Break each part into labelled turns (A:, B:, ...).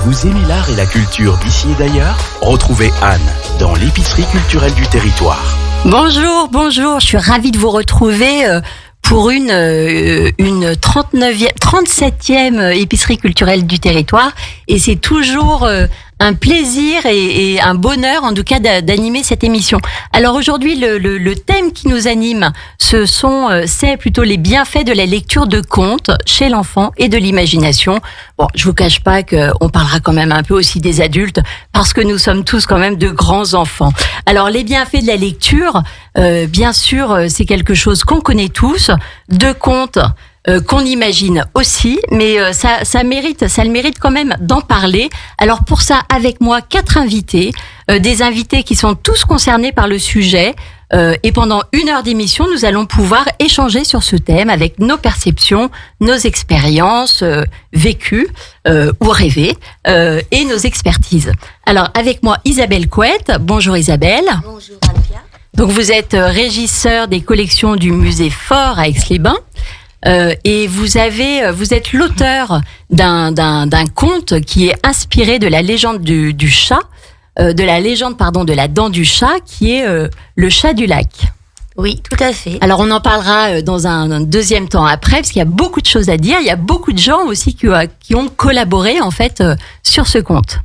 A: Vous aimez l'art et la culture d'ici et d'ailleurs ? Retrouvez Anne dans l'épicerie culturelle du territoire.
B: Bonjour, je suis ravie de vous retrouver pour une 37e épicerie culturelle du territoire. Et c'est toujours un plaisir et un bonheur, en tout cas, d'animer cette émission. Alors aujourd'hui, le thème qui nous anime, c'est plutôt les bienfaits de la lecture de contes chez l'enfant et de l'imagination. Bon, je vous cache pas qu'on parlera quand même un peu aussi des adultes, parce que nous sommes tous quand même de grands enfants. Alors les bienfaits de la lecture, bien sûr, c'est quelque chose qu'on connaît tous, de contes qu'on imagine aussi, mais ça le mérite quand même d'en parler. Alors pour ça, avec moi, 4 invités, des invités qui sont tous concernés par le sujet. Et pendant 1 heure d'émission, nous allons pouvoir échanger sur ce thème avec nos perceptions, nos expériences vécues ou rêvées et nos expertises. Alors avec moi, Isabelle Couette. Bonjour Isabelle.
C: Bonjour Alpia.
B: Donc vous êtes régisseur des collections du musée Fort à Aix-les-Bains. Et vous êtes l'auteur d'un conte qui est inspiré de la légende du chat, de la dent du chat, qui est le chat du lac.
C: Oui, tout à fait.
B: Alors on en parlera dans un deuxième temps après, parce qu'il y a beaucoup de choses à dire. Il y a beaucoup de gens aussi qui ont collaboré en fait sur ce conte.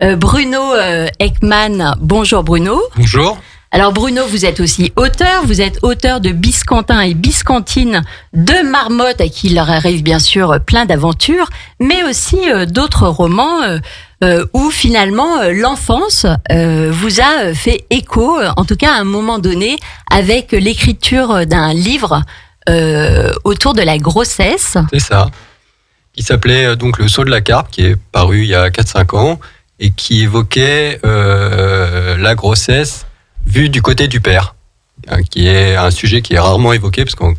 B: Bruno Ekman, bonjour Bruno.
D: Bonjour.
B: Alors Bruno, vous êtes aussi auteur, de Biscantin et Biscantine, 2 marmottes à qui il leur arrive bien sûr plein d'aventures, mais aussi d'autres romans où finalement l'enfance vous a fait écho, en tout cas à un moment donné, avec l'écriture d'un livre autour de la grossesse.
D: C'est ça, qui s'appelait donc Le Saut de la Carpe, qui est paru il y a 4-5 ans, et qui évoquait la grossesse vue du côté du père, qui est un sujet qui est rarement évoqué, parce qu'on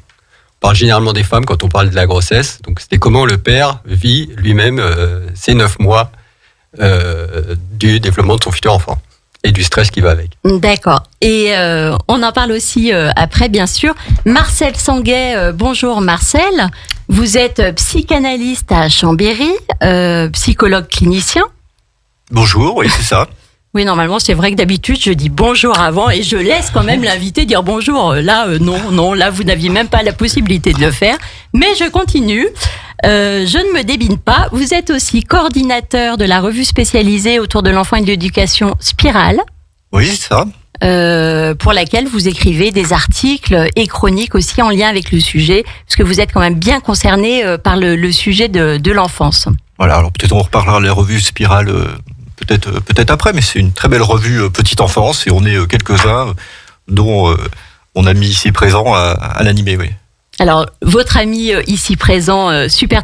D: parle généralement des femmes quand on parle de la grossesse. Donc c'était comment le père vit lui-même ces 9 mois du développement de son futur enfant et du stress qui va avec.
B: D'accord. Et on en parle aussi après, bien sûr. Marcel Sanguet, bonjour Marcel. Vous êtes psychanalyste à Chambéry, psychologue clinicien.
E: Bonjour, oui, c'est ça.
B: Oui, normalement, c'est vrai que d'habitude, je dis bonjour avant et je laisse quand même l'invité dire bonjour. Là, non, là, vous n'aviez même pas la possibilité de le faire. Mais je continue. Je ne me débine pas. Vous êtes aussi coordinateur de la revue spécialisée autour de l'enfant et de l'éducation Spirale.
E: Oui, c'est ça.
B: Pour laquelle vous écrivez des articles et chroniques aussi en lien avec le sujet, parce que vous êtes quand même bien concerné par le sujet de l'enfance.
E: Voilà, alors peut-être on reparlera de la revue Spirale peut-être après, mais c'est une très belle revue petite enfance et on est quelques-uns dont mon ami ici présent à l'animer, oui.
B: Alors, votre ami ici présent, super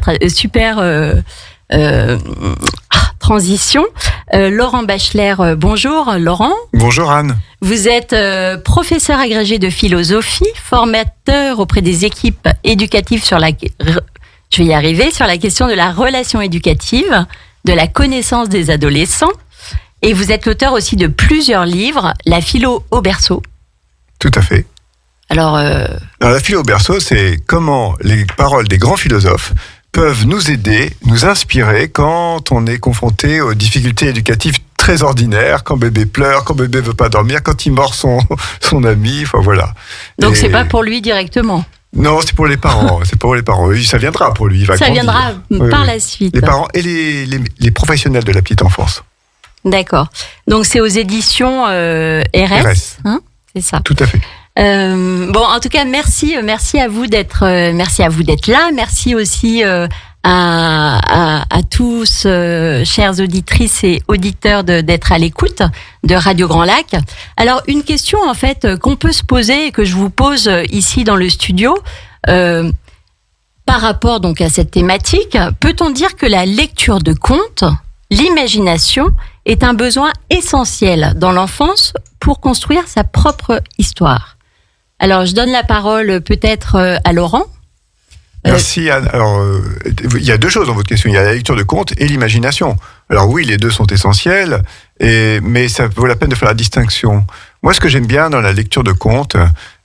B: transition, Laurent Bachler, bonjour Laurent.
F: Bonjour Anne.
B: Vous êtes professeur agrégé de philosophie, formateur auprès des équipes éducatives sur la question de la relation éducative, de la connaissance des adolescents, et vous êtes l'auteur aussi de plusieurs livres, La philo au berceau.
F: Tout à fait.
B: Alors
F: la philo au berceau, c'est comment les paroles des grands philosophes peuvent nous aider, nous inspirer quand on est confronté aux difficultés éducatives très ordinaires, quand bébé pleure, quand bébé veut pas dormir, quand il mord son ami, enfin voilà.
B: Donc c'est pas pour lui directement.
F: Non, c'est pour les parents. C'est pour les parents. Ça viendra pour lui. Il va
B: ça
F: grandir.
B: Viendra par la suite.
F: Les parents et les professionnels de la petite enfance.
B: D'accord. Donc c'est aux éditions RS. Hein, c'est ça.
F: Tout à fait.
B: Bon, en tout cas, merci à vous d'être là. Merci aussi à tous, chères auditrices et auditeurs, d'être à l'écoute de Radio Grand Lac. Alors, une question en fait qu'on peut se poser et que je vous pose ici dans le studio, par rapport donc à cette thématique, peut-on dire que la lecture de contes, l'imagination, est un besoin essentiel dans l'enfance pour construire sa propre histoire? Alors, je donne la parole peut-être à Laurent.
F: Merci Anne. Alors, il y a 2 choses dans votre question. Il y a la lecture de contes et l'imagination. Alors oui, les 2 sont essentiels, mais ça vaut la peine de faire la distinction. Moi, ce que j'aime bien dans la lecture de contes,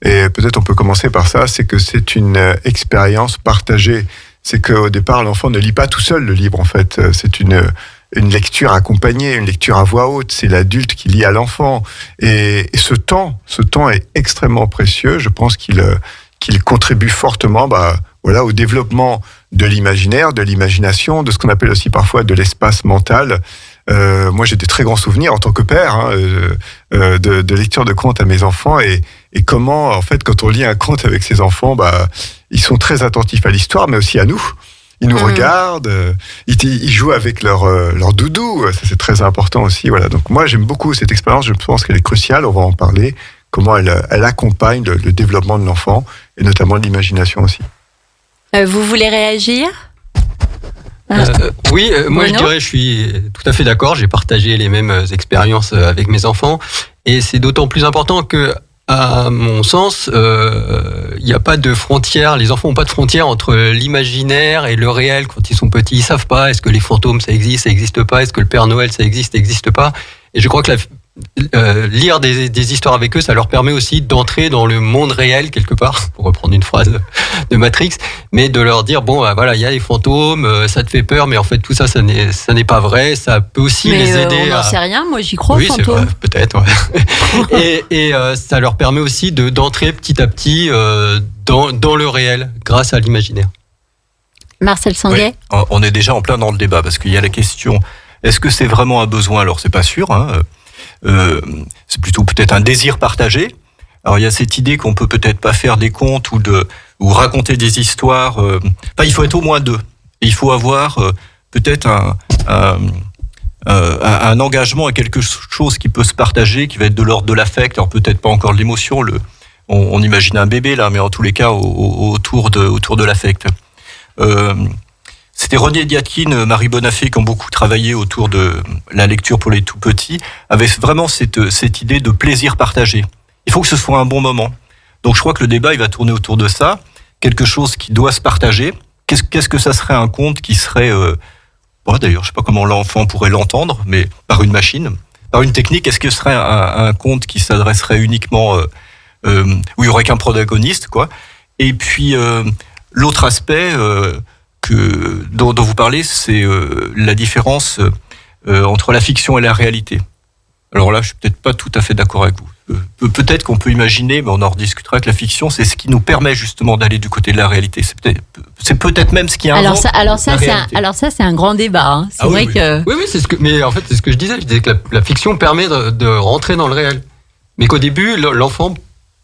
F: et peut-être on peut commencer par ça, c'est que c'est une expérience partagée. C'est qu'au départ, l'enfant ne lit pas tout seul le livre, en fait. C'est une une lecture accompagnée, une lecture à voix haute. C'est l'adulte qui lit à l'enfant. Et ce temps est extrêmement précieux. Je pense qu'il contribue fortement, au développement de l'imaginaire, de l'imagination, de ce qu'on appelle aussi parfois de l'espace mental. Moi, j'ai des très grands souvenirs en tant que père de lecture de contes à mes enfants et comment, en fait, quand on lit un conte avec ses enfants, ils sont très attentifs à l'histoire, mais aussi à nous. Ils nous regardent, ils jouent avec leur doudou. Ça, c'est très important aussi. Voilà. Donc moi, j'aime beaucoup cette expérience. Je pense qu'elle est cruciale. On va en parler. Comment elle accompagne le développement de l'enfant et notamment de l'imagination aussi.
B: Vous voulez réagir ?
D: Oui, moi je dirais, je suis tout à fait d'accord. J'ai partagé les mêmes expériences avec mes enfants, et c'est d'autant plus important que, à mon sens, il n'y a pas de frontière. Les enfants n'ont pas de frontière entre l'imaginaire et le réel. Quand ils sont petits, ils savent pas. Est-ce que les fantômes ça existe pas? Est-ce que le Père Noël ça existe pas? Et je crois que lire des histoires avec eux, ça leur permet aussi d'entrer dans le monde réel quelque part, pour reprendre une phrase de Matrix, mais de leur dire il y a les fantômes, ça te fait peur, mais en fait tout ça n'est pas vrai. Ça peut aussi les aider.
B: On n'en sait rien. Moi, j'y crois.
D: Oui,
B: aux
D: c'est
B: fantômes.
D: vrai, peut-être. Ouais. et ça leur permet aussi d'entrer petit à petit dans le réel grâce à l'imaginaire.
B: Marcel Sanguet.
E: Oui, on est déjà en plein dans le débat parce qu'il y a la question: est-ce que c'est vraiment un besoin? Alors c'est pas sûr. C'est plutôt peut-être un désir partagé. Alors il y a cette idée qu'on peut peut-être pas faire des contes ou raconter des histoires. Il faut être au moins deux. Et il faut avoir peut-être un engagement à quelque chose qui peut se partager, qui va être de l'ordre de l'affect. Alors peut-être pas encore de l'émotion. On imagine un bébé là, mais en tous les cas autour de l'affect. C'était René Diatkine, Marie Bonafé qui ont beaucoup travaillé autour de la lecture pour les tout petits, avaient vraiment cette idée de plaisir partagé. Il faut que ce soit un bon moment. Donc je crois que le débat il va tourner autour de ça, quelque chose qui doit se partager. Qu'est-ce que ça serait un conte qui serait d'ailleurs, je sais pas comment l'enfant pourrait l'entendre, mais par une machine, par une technique. Est-ce que ce serait un conte qui s'adresserait uniquement où il y aurait qu'un protagoniste, quoi. Et puis l'autre aspect dont vous parlez, c'est la différence entre la fiction et la réalité. Alors là, je suis peut-être pas tout à fait d'accord avec vous. Peut-être qu'on peut imaginer, mais on en rediscutera, que la fiction, c'est ce qui nous permet justement d'aller du côté de la réalité. C'est peut-être même ce qui invente
B: alors ça, c'est un grand débat. Hein. C'est vrai que...
D: Oui, mais en fait, c'est ce que je disais. Je disais que la fiction permet de rentrer dans le réel. Mais qu'au début, l'enfant,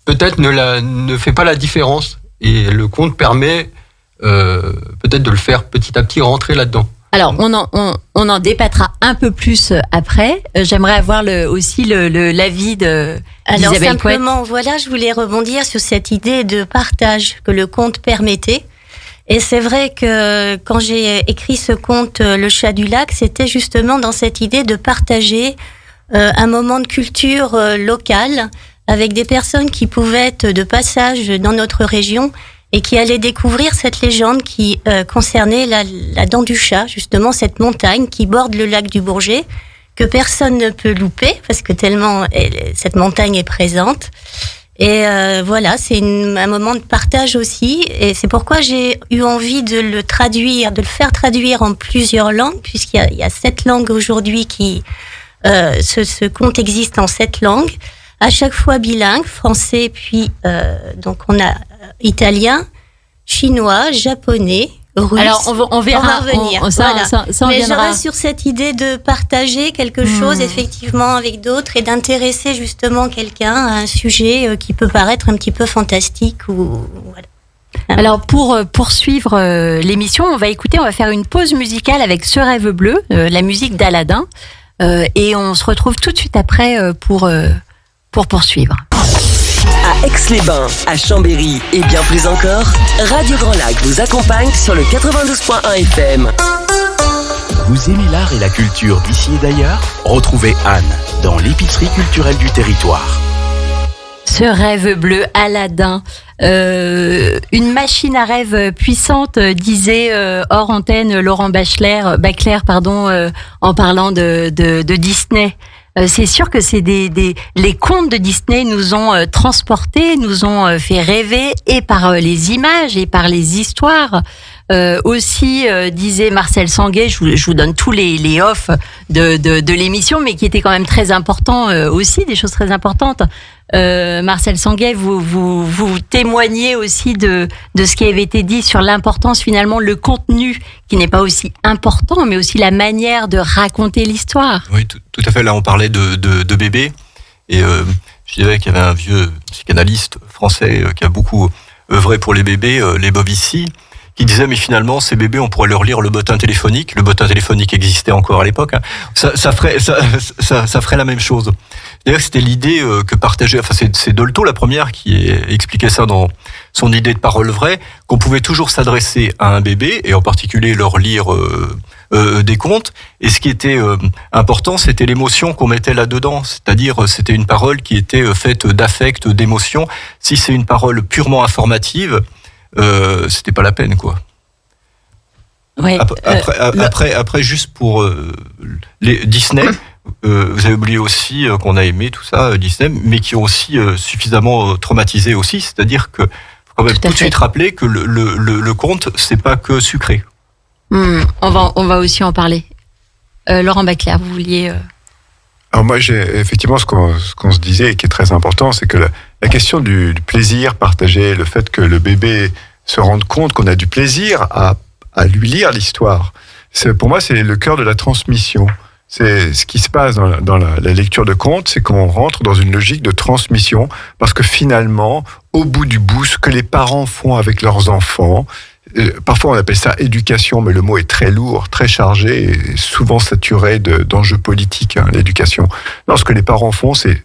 D: peut-être, ne fait pas la différence. Et le conte permet... peut-être de le faire petit à petit rentrer là-dedans.
B: Alors, on en débattra un peu plus après. J'aimerais avoir aussi l'avis d'Isabelle
C: Alors simplement,
B: Couette.
C: je voulais rebondir sur cette idée de partage que le conte permettait. Et c'est vrai que quand j'ai écrit ce conte, Le Chat du Lac, c'était justement dans cette idée de partager un moment de culture locale avec des personnes qui pouvaient être de passage dans notre région et qui allaient découvrir cette légende qui concernait la dent du chat, justement cette montagne qui borde le lac du Bourget, que personne ne peut louper, parce que tellement cette montagne est présente. Et c'est un moment de partage aussi, et c'est pourquoi j'ai eu envie de le faire traduire en plusieurs langues, puisqu'il y a 7 langues aujourd'hui qui... ce conte existe en 7 langues, à chaque fois bilingue, français, puis donc on a italien, chinois, japonais, russe.
B: Alors on verra.
C: On va revenir.
B: Mais
C: je reste sur cette idée de partager quelque chose effectivement avec d'autres et d'intéresser justement quelqu'un à un sujet qui peut paraître un petit peu fantastique ou voilà.
B: Alors pour poursuivre l'émission, on va faire une pause musicale avec Ce rêve bleu, la musique d'Aladin, et on se retrouve tout de suite après pour poursuivre.
G: À Aix-les-Bains, à Chambéry et bien plus encore, Radio Grand Lac vous accompagne sur le 92.1 FM.
A: Vous aimez l'art et la culture d'ici et d'ailleurs? Retrouvez Anne dans l'épicerie culturelle du territoire.
B: Ce rêve bleu, Aladin, une machine à rêve puissante, disait hors antenne Laurent Bachelard, en parlant de Disney. c'est sûr que c'est les contes de Disney nous ont transportés, nous ont fait rêver, et par les images et par les histoires. Aussi, disait Marcel Sanguet, je vous donne tous les off de l'émission, mais qui étaient quand même très importants aussi, des choses très importantes. Marcel Sanguet, vous témoignez aussi de ce qui avait été dit sur l'importance, finalement, le contenu, qui n'est pas aussi important, mais aussi la manière de raconter l'histoire.
E: Oui, tout à fait. Là, on parlait de bébés, et je dirais qu'il y avait un vieux psychanalyste français qui a beaucoup œuvré pour les bébés, les Bovici, qui disait, mais finalement, ces bébés, on pourrait leur lire le bottin téléphonique. Le bottin téléphonique existait encore à l'époque. Hein. Ça ferait la même chose. D'ailleurs, c'était l'idée que partageait, enfin, c'est Dolto, la première, qui expliquait ça dans son idée de parole vraie, qu'on pouvait toujours s'adresser à un bébé, et en particulier leur lire des contes. Et ce qui était important, c'était l'émotion qu'on mettait là-dedans. C'est-à-dire, c'était une parole qui était faite d'affect, d'émotion. Si c'est une parole purement informative, c'était pas la peine, quoi.
B: Ouais,
E: après, juste pour les Disney, vous avez oublié aussi qu'on a aimé tout ça, Disney, mais qui ont aussi suffisamment traumatisé aussi. C'est-à-dire que faut quand même tout de suite rappeler que le conte, c'est pas que sucré.
B: On va aussi en parler. Laurent Baclair, vous vouliez...
F: Alors moi, effectivement, ce qu'on se disait et qui est très important, c'est que la question du plaisir partagé, le fait que le bébé se rende compte qu'on a du plaisir à lui lire l'histoire, pour moi, c'est le cœur de la transmission. C'est ce qui se passe dans la lecture de contes, c'est qu'on rentre dans une logique de transmission, parce que finalement, au bout du bout, ce que les parents font avec leurs enfants, parfois on appelle ça éducation, mais le mot est très lourd, très chargé, et souvent saturé d'enjeux politiques, hein, l'éducation. Non, ce que les parents font, c'est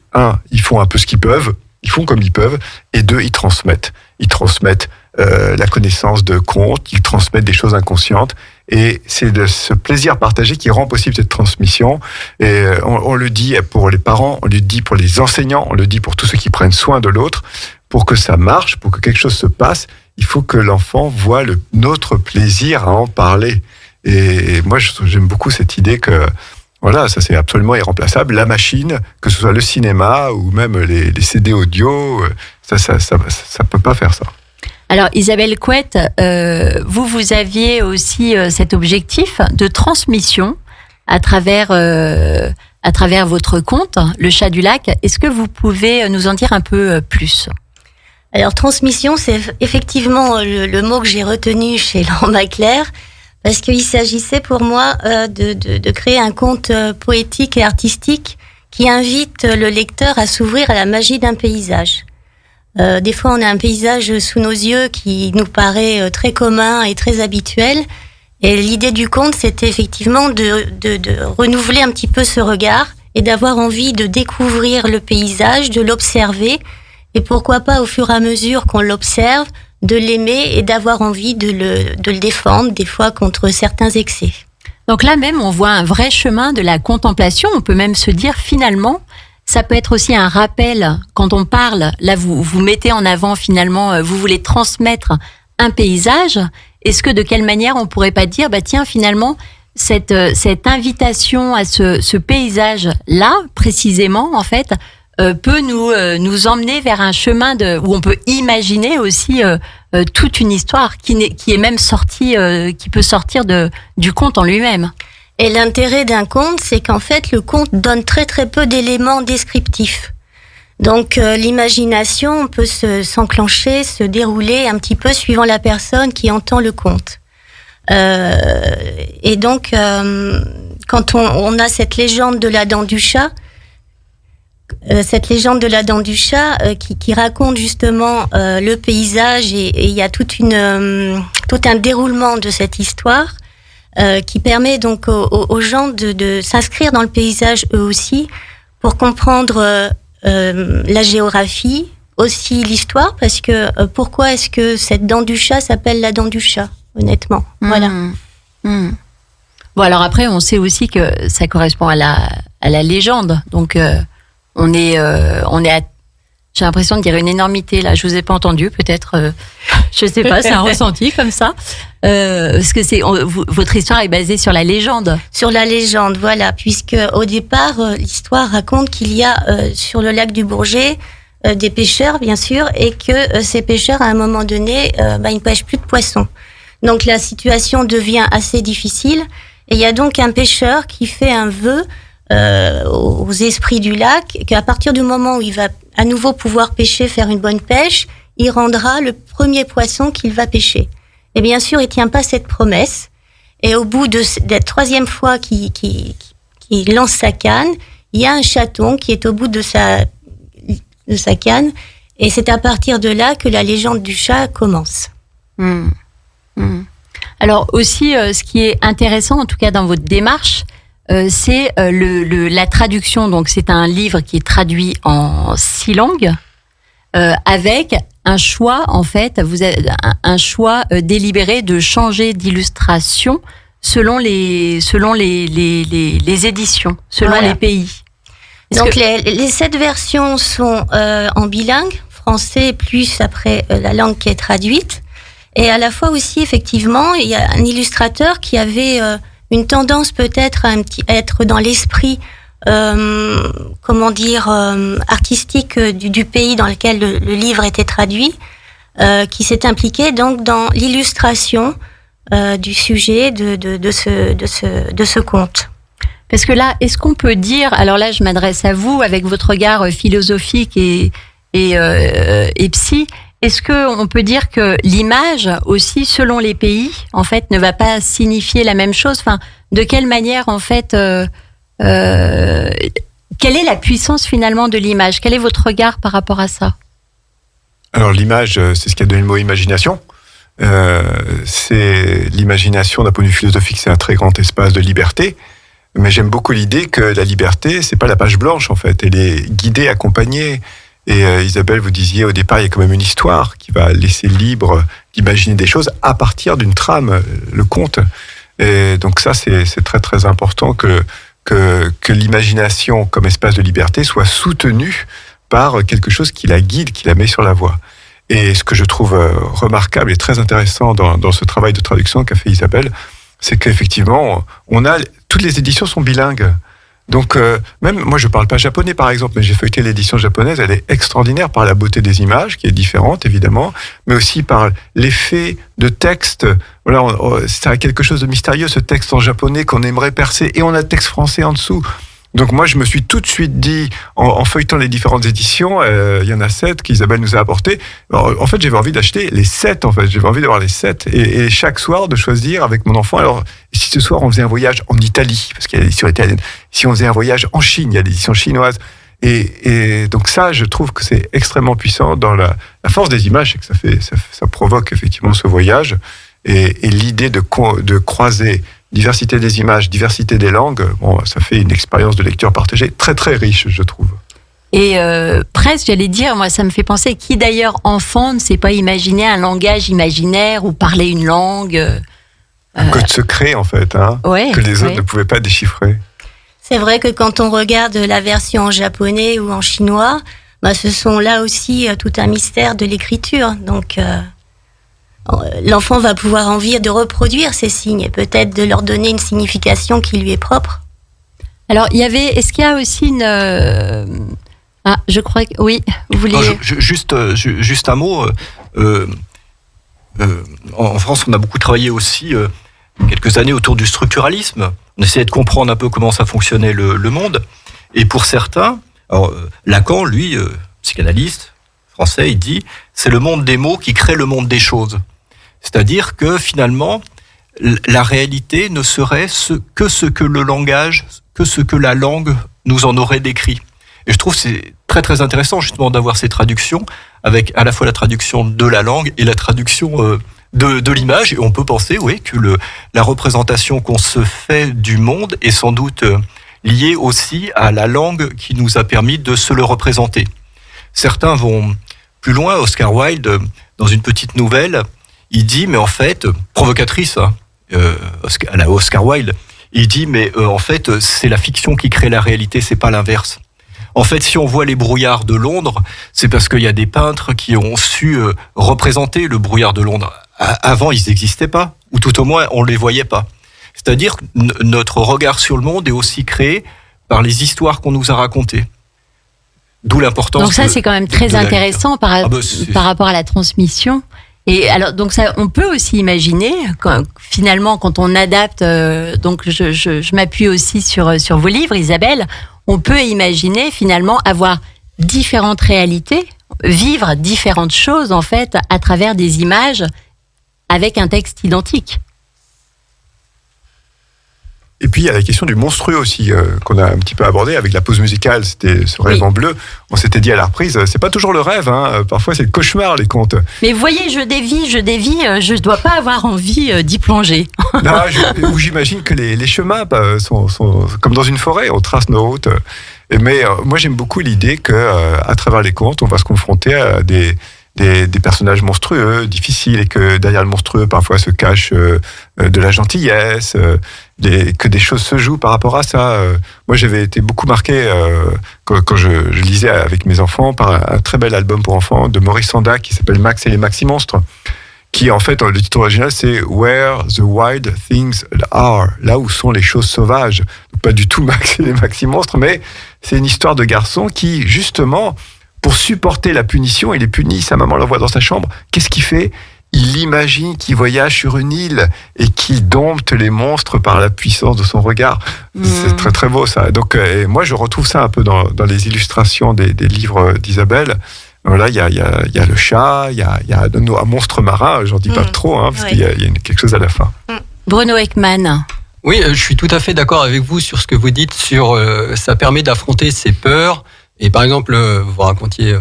F: ils font un peu ce qu'ils peuvent, ils font comme ils peuvent, et 2, ils transmettent. Ils transmettent la connaissance de contes, ils transmettent des choses inconscientes, et c'est de ce plaisir partagé qui rend possible cette transmission. Et on le dit pour les parents, on le dit pour les enseignants, on le dit pour tous ceux qui prennent soin de l'autre. Pour que ça marche, pour que quelque chose se passe, il faut que l'enfant voit notre plaisir à en parler. Et moi, j'aime beaucoup cette idée que, voilà, ça c'est absolument irremplaçable. La machine, que ce soit le cinéma ou même les CD audio, ça peut pas faire ça.
B: Alors Isabelle Couette, vous aviez aussi cet objectif de transmission à travers votre conte, Le Chat du Lac. Est-ce que vous pouvez nous en dire un peu plus ?
C: Alors, transmission, c'est effectivement le mot que j'ai retenu chez Laurent Baclair, parce qu'il s'agissait pour moi de créer un conte poétique et artistique qui invite le lecteur à s'ouvrir à la magie d'un paysage. Des fois, on a un paysage sous nos yeux qui nous paraît très commun et très habituel, et l'idée du conte, c'était effectivement de renouveler un petit peu ce regard et d'avoir envie de découvrir le paysage, de l'observer, et pourquoi pas, au fur et à mesure qu'on l'observe, de l'aimer et d'avoir envie de le défendre, des fois contre certains excès.
B: Donc là même, on voit un vrai chemin de la contemplation. On peut même se dire, finalement, ça peut être aussi un rappel. Quand on parle, là, vous mettez en avant, finalement, vous voulez transmettre un paysage. Est-ce que, de quelle manière, on pourrait pas dire, tiens, finalement, cette invitation à ce paysage-là, précisément, en fait, peut nous emmener vers un chemin où on peut imaginer aussi toute une histoire qui est même sortie, qui peut sortir du conte en lui-même.
C: Et l'intérêt d'un conte, c'est qu'en fait, le conte donne très très peu d'éléments descriptifs. Donc l'imagination peut s'enclencher, se dérouler un petit peu suivant la personne qui entend le conte. Et donc, quand on a cette légende de la dent du chat, qui raconte justement le paysage, et il y a tout un déroulement de cette histoire qui permet donc aux gens de s'inscrire dans le paysage eux aussi pour comprendre la géographie, aussi l'histoire, parce que pourquoi est-ce que cette dent du chat s'appelle la dent du chat, honnêtement. Voilà.
B: Bon, alors après, on sait aussi que ça correspond à la légende, donc on est J'ai l'impression de dire une énormité là. Je vous ai pas entendu, peut-être. Je sais pas, c'est un ressenti comme ça. Parce que votre histoire est basée sur la légende.
C: Sur la légende, voilà, puisque au départ, l'histoire raconte qu'il y a sur le lac du Bourget des pêcheurs, bien sûr, et que ces pêcheurs, à un moment donné, ils ne pêchent plus de poissons. Donc la situation devient assez difficile, et il y a donc un pêcheur qui fait un vœu aux esprits du lac qu'à partir du moment où il va à nouveau pouvoir pêcher, faire une bonne pêche, il rendra le premier poisson qu'il va pêcher. Et bien sûr, il tient pas cette promesse. Et au bout de la troisième fois qu'il lance sa canne, il y a un chaton qui est au bout de sa canne. Et c'est à partir de là que la légende du chat commence.
B: Alors aussi, ce qui est intéressant, en tout cas dans votre démarche, c'est la traduction. Donc c'est un livre qui est traduit en 6 langues, avec un choix, en fait, vous avez un choix délibéré de changer d'illustration selon les éditions, selon les pays.
C: Donc les 7 versions sont en bilingue, français plus après la langue qui est traduite. Et à la fois aussi, effectivement, il y a un illustrateur qui avait une tendance peut-être à être dans l'esprit artistique du pays dans lequel le livre était traduit, qui s'est impliqué donc dans l'illustration du sujet de ce conte.
B: Parce que là, est-ce qu'on peut dire, alors là je m'adresse à vous avec votre regard philosophique et psy, est-ce qu'on peut dire que l'image aussi, selon les pays, en fait, ne va pas signifier la même chose? Enfin, de quelle manière, en fait, quelle est la puissance finalement de l'image? Quel est votre regard par rapport à ça?
F: Alors l'image, c'est ce qui a donné le mot imagination. C'est l'imagination d'un point de vue philosophique, c'est un très grand espace de liberté. Mais j'aime beaucoup l'idée que la liberté, c'est pas la page blanche en fait. Elle est guidée, accompagnée. Et Isabelle, vous disiez au départ, il y a quand même une histoire qui va laisser libre d'imaginer des choses à partir d'une trame, le conte. Et donc ça, c'est très très important que l'imagination comme espace de liberté soit soutenue par quelque chose qui la guide, qui la met sur la voie. Et ce que je trouve remarquable et très intéressant dans ce travail de traduction qu'a fait Isabelle, c'est qu'effectivement, toutes les éditions sont bilingues. Donc, même moi, je parle pas japonais, par exemple, mais j'ai feuilleté l'édition japonaise. Elle est extraordinaire par la beauté des images, qui est différente, évidemment, mais aussi par l'effet de texte. Voilà, c'est quelque chose de mystérieux, ce texte en japonais qu'on aimerait percer, et on a le texte français en dessous. Donc moi, je me suis tout de suite dit, en feuilletant les différentes éditions, il y en a 7 qu'Isabelle nous a apportées. Alors, en fait, j'avais envie d'acheter les 7, en fait. J'avais envie d'avoir les 7. Et chaque soir, de choisir avec mon enfant. Alors, si ce soir, on faisait un voyage en Italie, parce qu'il y a l'édition italienne. Si on faisait un voyage en Chine, il y a l'édition chinoise. Et donc ça, je trouve que c'est extrêmement puissant dans la force des images, c'est que ça provoque effectivement ce voyage. Et l'idée de croiser diversité des images, diversité des langues, ça fait une expérience de lecture partagée très très riche, je trouve.
B: Et presque, j'allais dire, moi ça me fait penser, qui d'ailleurs enfant ne sait pas imaginer un langage imaginaire ou parler une langue
F: Un code secret en fait, que les autres ne pouvaient pas déchiffrer.
C: C'est vrai que quand on regarde la version en japonais ou en chinois, ce sont là aussi tout un mystère de l'écriture. Donc l'enfant va pouvoir envie de reproduire ces signes et peut-être de leur donner une signification qui lui est propre.
B: Alors, est-ce qu'il y a aussi une... je crois que... Oui, vous vouliez...
E: Non, juste un mot. En France, on a beaucoup travaillé aussi quelques années autour du structuralisme. On essayait de comprendre un peu comment ça fonctionnait le monde. Et pour certains, Lacan, lui, psychanalyste français, il dit « c'est le monde des mots qui crée le monde des choses ». C'est-à-dire que finalement, la réalité ne serait que ce que le langage, que ce que la langue nous en aurait décrit. Et je trouve que c'est très très intéressant justement d'avoir ces traductions, avec à la fois la traduction de la langue et la traduction de l'image. Et on peut penser, que la représentation qu'on se fait du monde est sans doute liée aussi à la langue qui nous a permis de se le représenter. Certains vont plus loin. Oscar Wilde, dans une petite nouvelle, il dit, mais en fait, provocatrice, à la Oscar Wilde, il dit, mais en fait, c'est la fiction qui crée la réalité, c'est pas l'inverse. En fait, si on voit les brouillards de Londres, c'est parce qu'il y a des peintres qui ont su représenter le brouillard de Londres. Avant, ils n'existaient pas, ou tout au moins, on ne les voyait pas. C'est-à-dire que notre regard sur le monde est aussi créé par les histoires qu'on nous a racontées. D'où l'importance.
B: Donc ça, c'est quand même très intéressant par rapport à la transmission. Et alors, donc ça, on peut aussi imaginer, finalement, quand on adapte, donc je m'appuie aussi sur vos livres, Isabelle, on peut imaginer finalement avoir différentes réalités, vivre différentes choses en fait à travers des images avec un texte identique.
F: Et puis il y a la question du monstrueux aussi, qu'on a un petit peu abordé avec la pause musicale, c'était ce rêve en bleu. On s'était dit à la reprise, c'est pas toujours le rêve, parfois c'est le cauchemar les contes.
B: Mais vous voyez, je dévie, je dois pas avoir envie d'y plonger.
F: Non, j'imagine que les chemins sont comme dans une forêt, on trace nos routes. Mais moi j'aime beaucoup l'idée qu'à travers les contes, on va se confronter à des personnages monstrueux, difficiles, et que derrière le monstrueux, parfois, se cache de la gentillesse, que des choses se jouent par rapport à ça. Moi, j'avais été beaucoup marqué quand je lisais avec mes enfants par un très bel album pour enfants de Maurice Sendak qui s'appelle Max et les Maxi-Monstres, qui, en fait, le titre original, c'est « Where the Wild Things Are », là où sont les choses sauvages. Donc, pas du tout Max et les Maxi-Monstres, mais c'est une histoire de garçon qui, justement, pour supporter la punition, il est puni, sa maman l'envoie dans sa chambre. Qu'est-ce qu'il fait ? Il imagine qu'il voyage sur une île et qu'il dompte les monstres par la puissance de son regard. C'est très très beau ça. Donc moi je retrouve ça un peu dans les illustrations des livres d'Isabelle. Là il y a le chat, il y a un monstre marin, j'en dis pas trop, parce qu'il y a quelque chose à la fin.
B: Bruno Ekman.
D: Oui, je suis tout à fait d'accord avec vous sur ce que vous dites, ça permet d'affronter ses peurs. Et par exemple, vous racontiez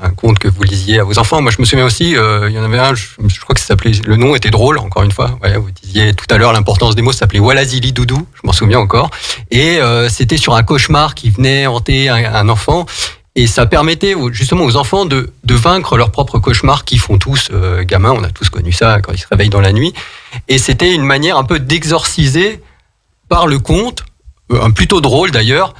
D: un conte que vous lisiez à vos enfants. Moi, je me souviens aussi, il y en avait un, je crois que ça s'appelait, le nom était drôle, encore une fois. Ouais, vous disiez tout à l'heure l'importance des mots, ça s'appelait Walazili Doudou, je m'en souviens encore. Et c'était sur un cauchemar qui venait hanter un enfant. Et ça permettait justement aux enfants de vaincre leurs propres cauchemars qu'ils font tous, gamins, on a tous connu ça quand ils se réveillent dans la nuit. Et c'était une manière un peu d'exorciser par le conte, plutôt drôle d'ailleurs,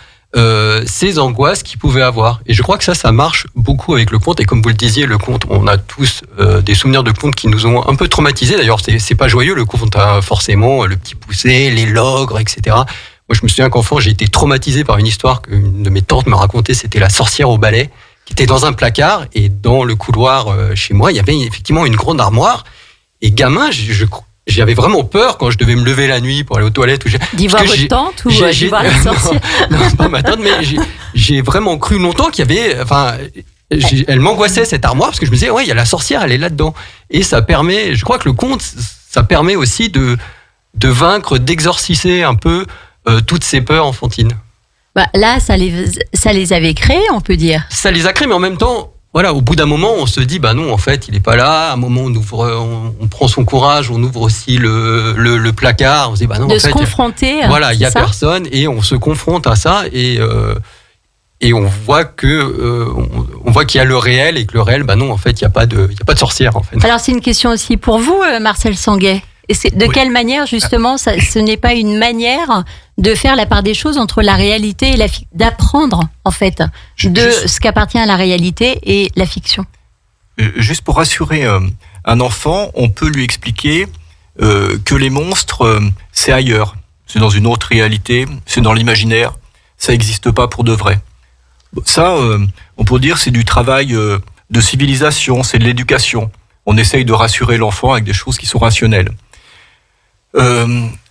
D: ces angoisses qu'ils pouvaient avoir. Et je crois que ça marche beaucoup avec le conte. Et comme vous le disiez, le conte, on a tous des souvenirs de contes qui nous ont un peu traumatisés. D'ailleurs, c'est pas joyeux le conte, forcément, le petit poucet, les logres, etc. Moi, je me souviens qu'enfant, j'ai été traumatisé par une histoire qu'une de mes tantes m'a racontée. C'était la sorcière au balai, qui était dans un placard. Et dans le couloir chez moi, il y avait effectivement une grande armoire. Et gamin, j'avais vraiment peur quand je devais me lever la nuit pour aller aux toilettes.
B: D'y voir votre tante ou d'y voir la sorcière?
D: Non, pas ma tante, mais j'ai vraiment cru longtemps qu'il y avait... elle m'angoissait cette armoire parce que je me disais, ouais, il y a la sorcière, elle est là-dedans. Et ça permet, je crois que le conte, ça permet aussi de vaincre, d'exorciser un peu toutes ces peurs enfantines.
B: Là, ça les avait créées, on peut dire.
D: Ça les a créées, mais en même temps... Voilà, au bout d'un moment, on se dit, non, en fait, il n'est pas là. À un moment, on prend son courage, on ouvre aussi le placard. On se dit, non,
B: de se confronter.
D: Voilà, il n'y a personne et on se confronte à ça et on voit qu'il y a le réel et que le réel, non, en fait, il n'y a pas de sorcière, en fait.
B: Alors, c'est une question aussi pour vous, Marcel Sanguet. Et quelle manière, justement, ce n'est pas une manière de faire la part des choses entre la réalité et d'apprendre, en fait, ce qu'appartient à la réalité et la fiction.
E: Juste pour rassurer un enfant, on peut lui expliquer que les monstres, c'est ailleurs. C'est dans une autre réalité, c'est dans l'imaginaire, ça n'existe pas pour de vrai. Ça, on peut dire, c'est du travail de civilisation, c'est de l'éducation. On essaye de rassurer l'enfant avec des choses qui sont rationnelles.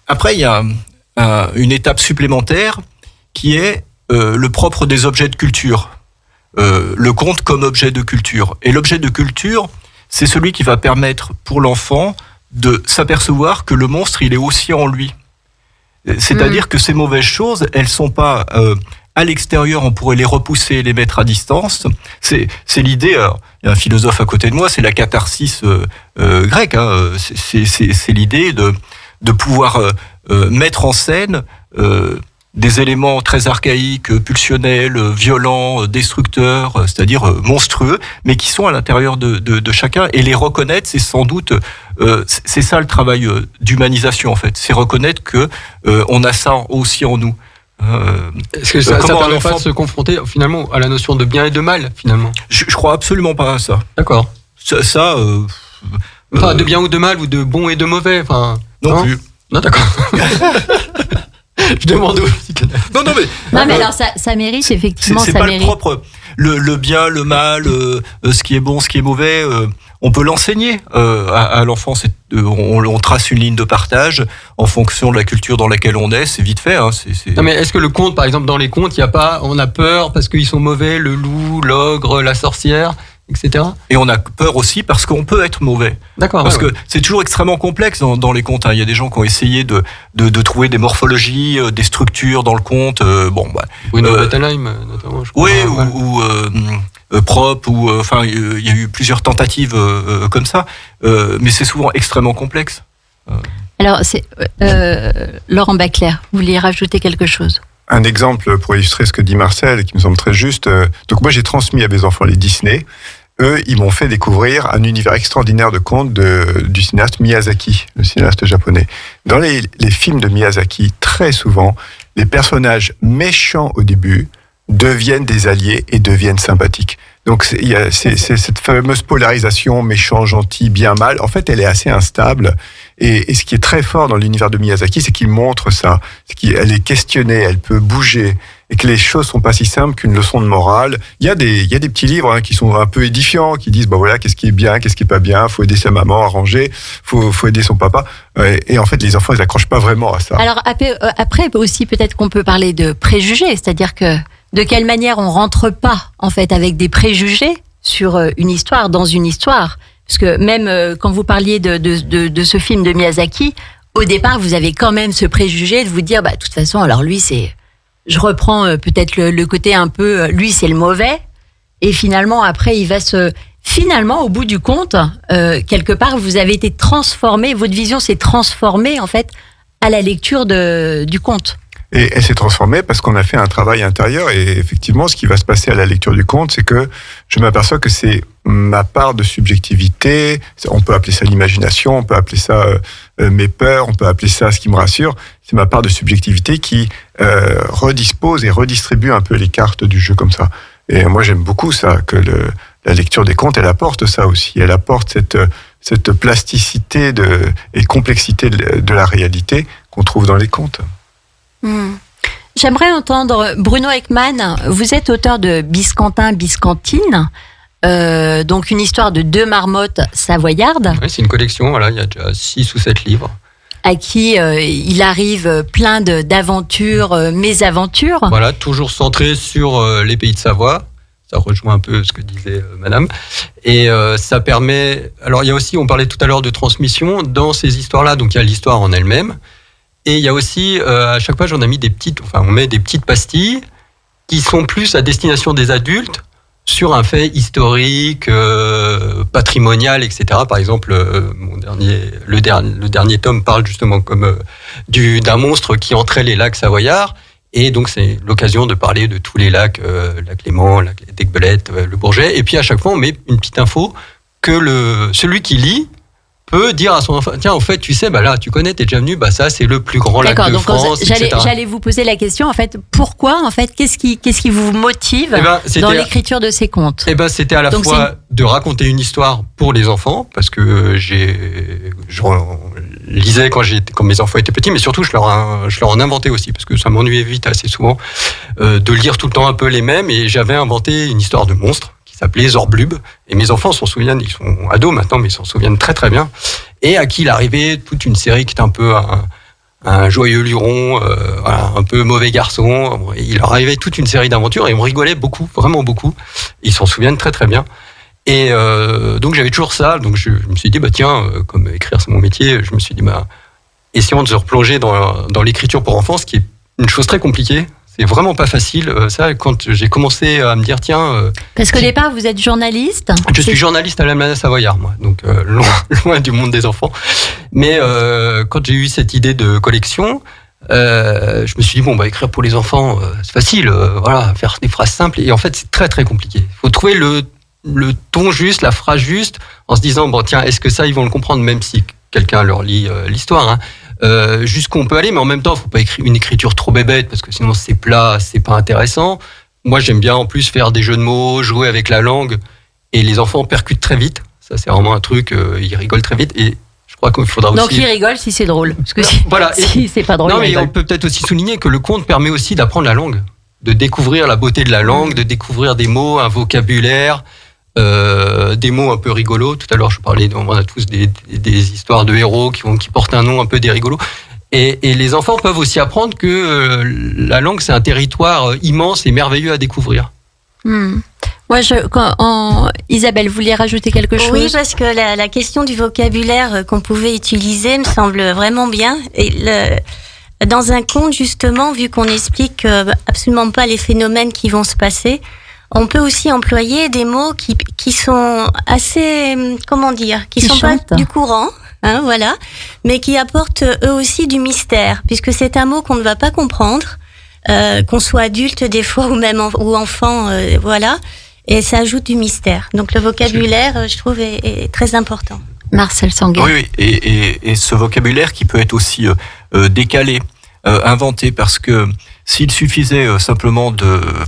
E: Après, il y a une étape supplémentaire qui est le propre des objets de culture. Le conte comme objet de culture. Et l'objet de culture, c'est celui qui va permettre pour l'enfant de s'apercevoir que le monstre, il est aussi en lui. C'est-à-dire que ces mauvaises choses, elles sont pas à l'extérieur, on pourrait les repousser, les mettre à distance. C'est l'idée, alors, il y a un philosophe à côté de moi, c'est la catharsis grecque. C'est l'idée de pouvoir mettre en scène des éléments très archaïques, pulsionnels, violents, destructeurs, c'est-à-dire monstrueux, mais qui sont à l'intérieur de chacun, et les reconnaître, c'est sans doute, c'est ça le travail d'humanisation en fait, c'est reconnaître que on a ça aussi en nous.
D: Est-ce que ça
E: comment un
D: permet
E: enfant-
D: pas de se confronter finalement à la notion de bien et de mal finalement?
E: Je crois absolument pas à ça.
D: D'accord.
E: Enfin,
D: De bien ou de mal ou de bon et de mauvais. Enfin,
E: non plus.
D: Non, d'accord. Je demande aussi.
E: Non, mais.
B: Non, mais alors ça mérite, effectivement,
E: C'est
B: ça
E: pas
B: mérite.
E: le propre. Le bien, le mal, ce qui est bon, ce qui est mauvais, on peut l'enseigner à l'enfant. On trace une ligne de partage en fonction de la culture dans laquelle on est. C'est vite fait. Hein,
D: Non, mais est-ce que le conte, par exemple, dans les contes, on a peur parce qu'ils sont mauvais, le loup, l'ogre, la sorcière, etc.
E: Et on a peur aussi parce qu'on peut être mauvais.
D: D'accord.
E: Parce que c'est toujours extrêmement complexe dans les contes. Hein. Il y a des gens qui ont essayé de trouver des morphologies, des structures dans le conte.
D: Bruno Bettelheim, notamment, je crois.
E: Oui, ou Prop, enfin, il y a eu plusieurs tentatives comme ça. Mais c'est souvent extrêmement complexe.
B: Alors, Laurent Bacler, vous vouliez rajouter quelque chose?
F: Un exemple pour illustrer ce que dit Marcel, qui me semble très juste. Donc moi, j'ai transmis à mes enfants les Disney. Eux, ils m'ont fait découvrir un univers extraordinaire de contes du cinéaste Miyazaki, le cinéaste japonais. Dans les films de Miyazaki, très souvent, les personnages méchants au début deviennent des alliés et deviennent sympathiques. Donc c'est cette fameuse polarisation méchant, gentil, bien, mal. En fait, elle est assez instable. Et ce qui est très fort dans l'univers de Miyazaki, c'est qu'il montre ça. Elle est questionnée, elle peut bouger. Et que les choses sont pas si simples qu'une leçon de morale. Il y a des petits livres qui sont un peu édifiants, qui disent, voilà, qu'est-ce qui est bien, qu'est-ce qui est pas bien, faut aider sa maman à ranger, faut aider son papa. Et en fait, les enfants, ils accrochent pas vraiment à ça.
B: Alors après aussi, peut-être qu'on peut parler de préjugés, c'est-à-dire que de quelle manière on rentre pas, en fait, avec des préjugés sur une histoire, dans une histoire. Parce que même quand vous parliez de ce film de Miyazaki, au départ, vous avez quand même ce préjugé de vous dire, de toute façon, alors lui, je reprends peut-être le côté un peu, lui, c'est le mauvais. Et finalement, après, finalement, au bout du compte, quelque part, vous avez été transformé, votre vision s'est transformée, en fait, à la lecture du conte.
F: Et elle s'est transformée parce qu'on a fait un travail intérieur. Et effectivement, ce qui va se passer à la lecture du conte, c'est que je m'aperçois que c'est ma part de subjectivité. On peut appeler ça l'imagination, on peut appeler ça mes peurs, on peut appeler ça ce qui me rassure. C'est ma part de subjectivité qui redispose et redistribue un peu les cartes du jeu comme ça. Et moi, j'aime beaucoup ça, que la lecture des contes, elle apporte ça aussi. Elle apporte cette plasticité et complexité de la réalité qu'on trouve dans les contes.
B: J'aimerais entendre Bruno Ekman. Vous êtes auteur de Biscantin, Biscantine, donc une histoire de 2 marmottes savoyardes.
D: Oui, c'est une collection, il y a déjà 6 ou 7 livres.
B: À qui il arrive plein d'aventures, mésaventures.
D: Voilà, toujours centré sur les pays de Savoie. Ça rejoint un peu ce que disait madame. Et ça permet... Alors, il y a aussi, on parlait tout à l'heure de transmission. Dans ces histoires-là, donc il y a l'histoire en elle-même. Et il y a aussi, à chaque page, on met des petites pastilles qui sont plus à destination des adultes sur un fait historique, patrimonial, etc. Par exemple, le dernier tome parle justement d'un monstre qui entrait les lacs savoyards. Et donc, c'est l'occasion de parler de tous les lacs, lac Léman, lac d'Aiguebelette, le Bourget. Et puis, à chaque fois, on met une petite info que celui qui lit peut dire à son enfant, tiens, en fait, tu sais, là, tu connais, t'es déjà venu, ça, c'est le plus grand lac de France, etc.
B: J'allais vous poser la question, en fait, pourquoi, en fait, qu'est-ce qui vous motive dans l'écriture de ces contes?
D: C'était à la fois de raconter une histoire pour les enfants, parce que je lisais quand mes enfants étaient petits, mais surtout, je leur en inventais aussi, parce que ça m'ennuyait vite assez souvent de lire tout le temps un peu les mêmes, et j'avais inventé une histoire de monstre s'appelait Zorblub, et mes enfants s'en souviennent, ils sont ados maintenant, mais ils s'en souviennent très très bien, et à qui il arrivait toute une série qui était un peu un joyeux luron, un peu mauvais garçon, il leur arrivait toute une série d'aventures, et on rigolait beaucoup, vraiment beaucoup, ils s'en souviennent très très bien, et donc j'avais toujours ça, donc je me suis dit, comme écrire c'est mon métier, je me suis dit, essayons de se replonger dans l'écriture pour enfants, ce qui est une chose très compliquée. C'est vraiment pas facile, ça, quand j'ai commencé à me dire,
B: Parce qu'au départ, vous êtes journaliste.
D: Je suis journaliste à l'Almanach Savoyard, moi, donc loin du monde des enfants. Mais quand j'ai eu cette idée de collection, je me suis dit, écrire pour les enfants, c'est facile, faire des phrases simples. Et en fait, c'est très, très compliqué. Il faut trouver le ton juste, la phrase juste, en se disant, est-ce que ça, ils vont le comprendre, même si quelqu'un leur lit l'histoire, jusqu'où on peut aller, mais en même temps, il ne faut pas écrire une écriture trop bébête, parce que sinon c'est plat, c'est pas intéressant. Moi, j'aime bien en plus faire des jeux de mots, jouer avec la langue, et les enfants percutent très vite. Ça, c'est vraiment un truc, ils rigolent très vite, et je crois qu'il faudra aussi...
B: Donc ils rigolent si c'est drôle, parce que
D: voilà.
B: si c'est pas drôle...
D: Non, mais on peut peut-être aussi souligner que le conte permet aussi d'apprendre la langue, de découvrir la beauté de la langue, de découvrir des mots, un vocabulaire, des mots un peu rigolos. Tout à l'heure, je parlais, on a tous des histoires de héros qui portent un nom un peu des rigolos. Et les enfants peuvent aussi apprendre que la langue, c'est un territoire immense et merveilleux à découvrir.
B: Moi, Isabelle, vous vouliez rajouter quelque chose ?
C: Oui, parce que la question du vocabulaire qu'on pouvait utiliser me semble vraiment bien. Et dans un conte, justement, vu qu'on n'explique absolument pas les phénomènes qui vont se passer, on peut aussi employer des mots qui sont assez, qui sont pas du courant, voilà, mais qui apportent eux aussi du mystère, puisque c'est un mot qu'on ne va pas comprendre, qu'on soit adulte des fois ou même ou enfant, voilà, et ça ajoute du mystère. Donc le vocabulaire, je trouve, est très important.
B: Marcel Sanguet.
E: Oui, et ce vocabulaire qui peut être aussi décalé, inventé, parce que s'il suffisait simplement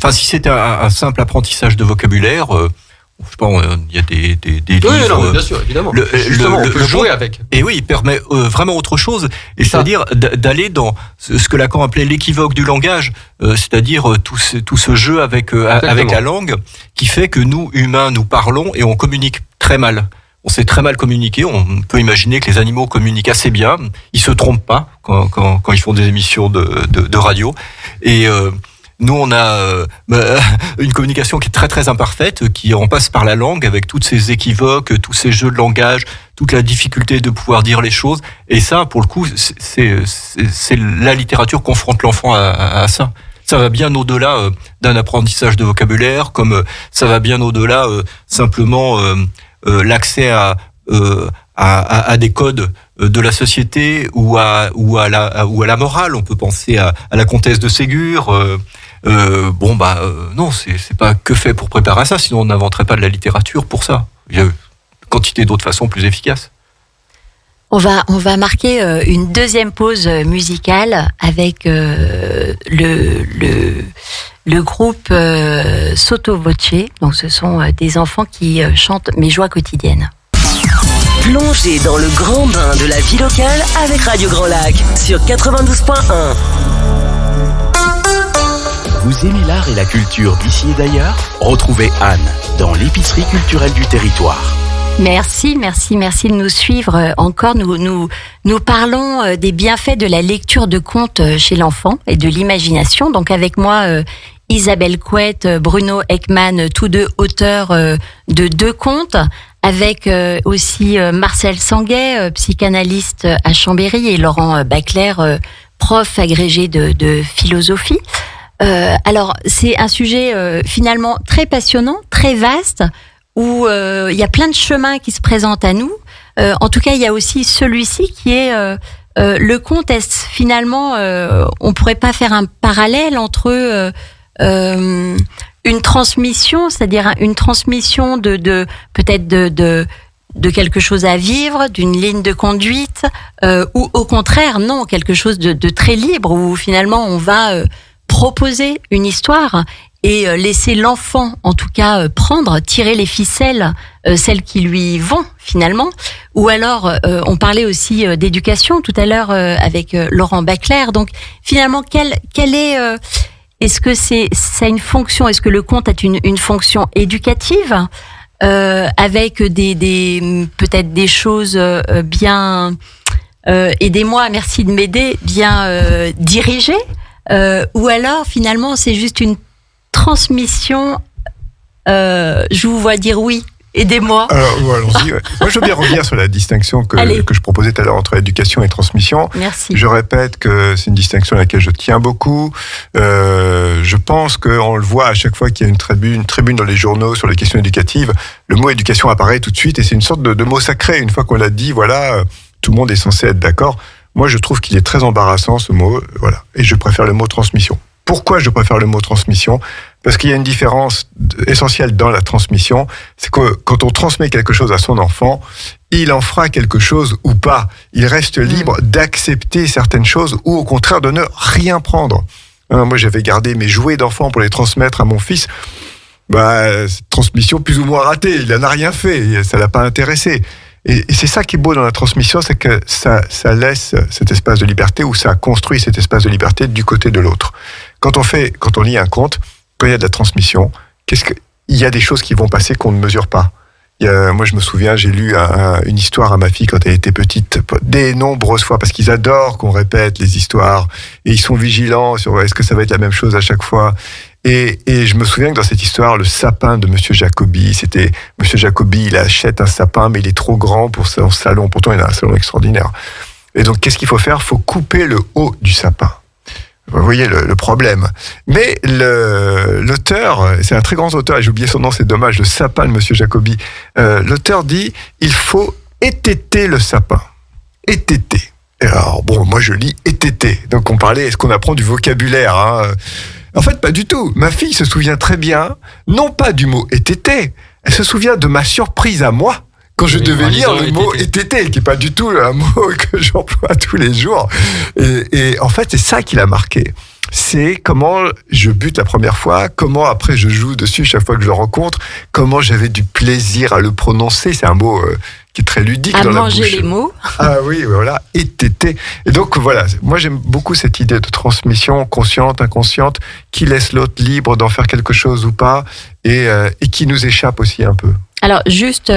E: si c'était un simple apprentissage de vocabulaire, je sais pas, il y a des livres.
D: Oui, non, bien sûr, évidemment. On peut jouer avec.
E: Et oui, il permet vraiment autre chose, et c'est-à-dire d'aller dans ce que Lacan appelait l'équivoque du langage, c'est-à-dire tout ce jeu avec la langue, qui fait que nous, humains, nous parlons et on communique très mal. On sait très mal communiquer. On peut imaginer que les animaux communiquent assez bien. Ils se trompent pas quand ils font des émissions de radio. Et nous, on a une communication qui est très très imparfaite, qui en passe par la langue, avec toutes ces équivoques, tous ces jeux de langage, toute la difficulté de pouvoir dire les choses. Et ça, pour le coup, c'est la littérature confronte l'enfant à ça. Ça va bien au-delà d'un apprentissage de vocabulaire, comme ça va bien au-delà simplement l'accès à des codes de la société ou à la morale. On peut penser à la comtesse de Ségur. Non, c'est pas que fait pour préparer à ça, sinon on n'inventerait pas de la littérature pour ça. Il y a une quantité d'autres façons plus efficaces.
B: On va marquer une deuxième pause musicale avec le groupe Sotto Voce. Donc ce sont des enfants qui chantent Mes joies quotidiennes.
G: Plongez dans le grand bain de la vie locale avec Radio Grand Lac sur 92.1.
A: Vous aimez l'art et la culture d'ici et d'ailleurs ? Retrouvez Anne dans l'épicerie culturelle du territoire.
B: Merci de nous suivre encore. Nous parlons des bienfaits de la lecture de contes chez l'enfant et de l'imagination. Donc avec moi, Isabelle Couette, Bruno Ekman, tous deux auteurs de 2 contes, avec aussi Marcel Sanguet, psychanalyste à Chambéry, et Laurent Bacler, prof agrégé de philosophie. Alors c'est un sujet finalement très passionnant, très vaste, où il y a plein de chemins qui se présentent à nous. En tout cas, il y a aussi celui-ci qui est le conte. Est-ce finalement, on pourrait pas faire un parallèle entre une transmission, c'est-à-dire une transmission de peut-être de quelque chose à vivre, d'une ligne de conduite, ou au contraire, non, quelque chose de très libre, où finalement on va proposer une histoire et laisser l'enfant, en tout cas, tirer les ficelles, celles qui lui vont finalement. Ou alors, on parlait aussi d'éducation tout à l'heure avec Laurent Bacler. Donc, finalement, quelle est est-ce que ça a une fonction ? Est-ce que le conte a une fonction éducative avec peut-être des choses bien aidez-moi, merci de m'aider, bien dirigées, ou alors finalement c'est juste une transmission. Je vous vois dire oui. Aidez-moi.
F: Alors, allons-y. Ouais. Moi, je veux bien revenir sur la distinction que je proposais tout à l'heure entre éducation et transmission.
B: Merci.
F: Je répète que c'est une distinction à laquelle je tiens beaucoup. Je pense qu'on le voit à chaque fois qu'il y a une tribune dans les journaux sur les questions éducatives. Le mot éducation apparaît tout de suite et c'est une sorte de mot sacré. Une fois qu'on l'a dit, voilà, tout le monde est censé être d'accord. Moi, je trouve qu'il est très embarrassant, ce mot. Voilà. Et je préfère le mot transmission. Pourquoi je préfère le mot transmission ? Parce qu'il y a une différence essentielle dans la transmission, c'est que quand on transmet quelque chose à son enfant, il en fera quelque chose ou pas. Il reste libre d'accepter certaines choses ou au contraire de ne rien prendre. Moi, j'avais gardé mes jouets d'enfant pour les transmettre à mon fils. Cette transmission plus ou moins ratée, il n'en a rien fait, ça l'a pas intéressé. Et c'est ça qui est beau dans la transmission, c'est que ça laisse cet espace de liberté ou ça construit cet espace de liberté du côté de l'autre. Quand on lit un conte, quand il y a de la transmission, il y a des choses qui vont passer qu'on ne mesure pas. Moi, je me souviens, j'ai lu une histoire à ma fille quand elle était petite, des nombreuses fois, parce qu'ils adorent qu'on répète les histoires, et ils sont vigilants sur est-ce que ça va être la même chose à chaque fois. Et je me souviens que dans cette histoire, le sapin de Monsieur Jacobi, Monsieur Jacobi, il achète un sapin, mais il est trop grand pour son salon. Pourtant, il a un salon extraordinaire. Et donc, qu'est-ce qu'il faut faire ? Il faut couper le haut du sapin. Vous voyez le problème. Mais l'auteur, c'est un très grand auteur, et j'ai oublié son nom, c'est dommage, le sapin de Monsieur Jacobi. L'auteur dit, il faut étêter le sapin. Étêter. Et alors, moi je lis étêter. Donc on parlait, est-ce qu'on apprend du vocabulaire, hein ? En fait, pas du tout. Ma fille se souvient très bien, non pas du mot étêter, elle se souvient de ma surprise à moi, quand je devais lire le mot étêter, qui n'est pas du tout un mot que j'emploie tous les jours. Et en fait, c'est ça qui l'a marqué. C'est comment je bute la première fois, comment après je joue dessus chaque fois que je le rencontre, comment j'avais du plaisir à le prononcer. C'est un mot qui est très ludique dans la bouche. À manger
B: les mots.
F: Ah oui, voilà, étêter. Et donc voilà, moi j'aime beaucoup cette idée de transmission consciente, inconsciente, qui laisse l'autre libre d'en faire quelque chose ou pas, et qui nous échappe aussi un peu.
B: Alors, juste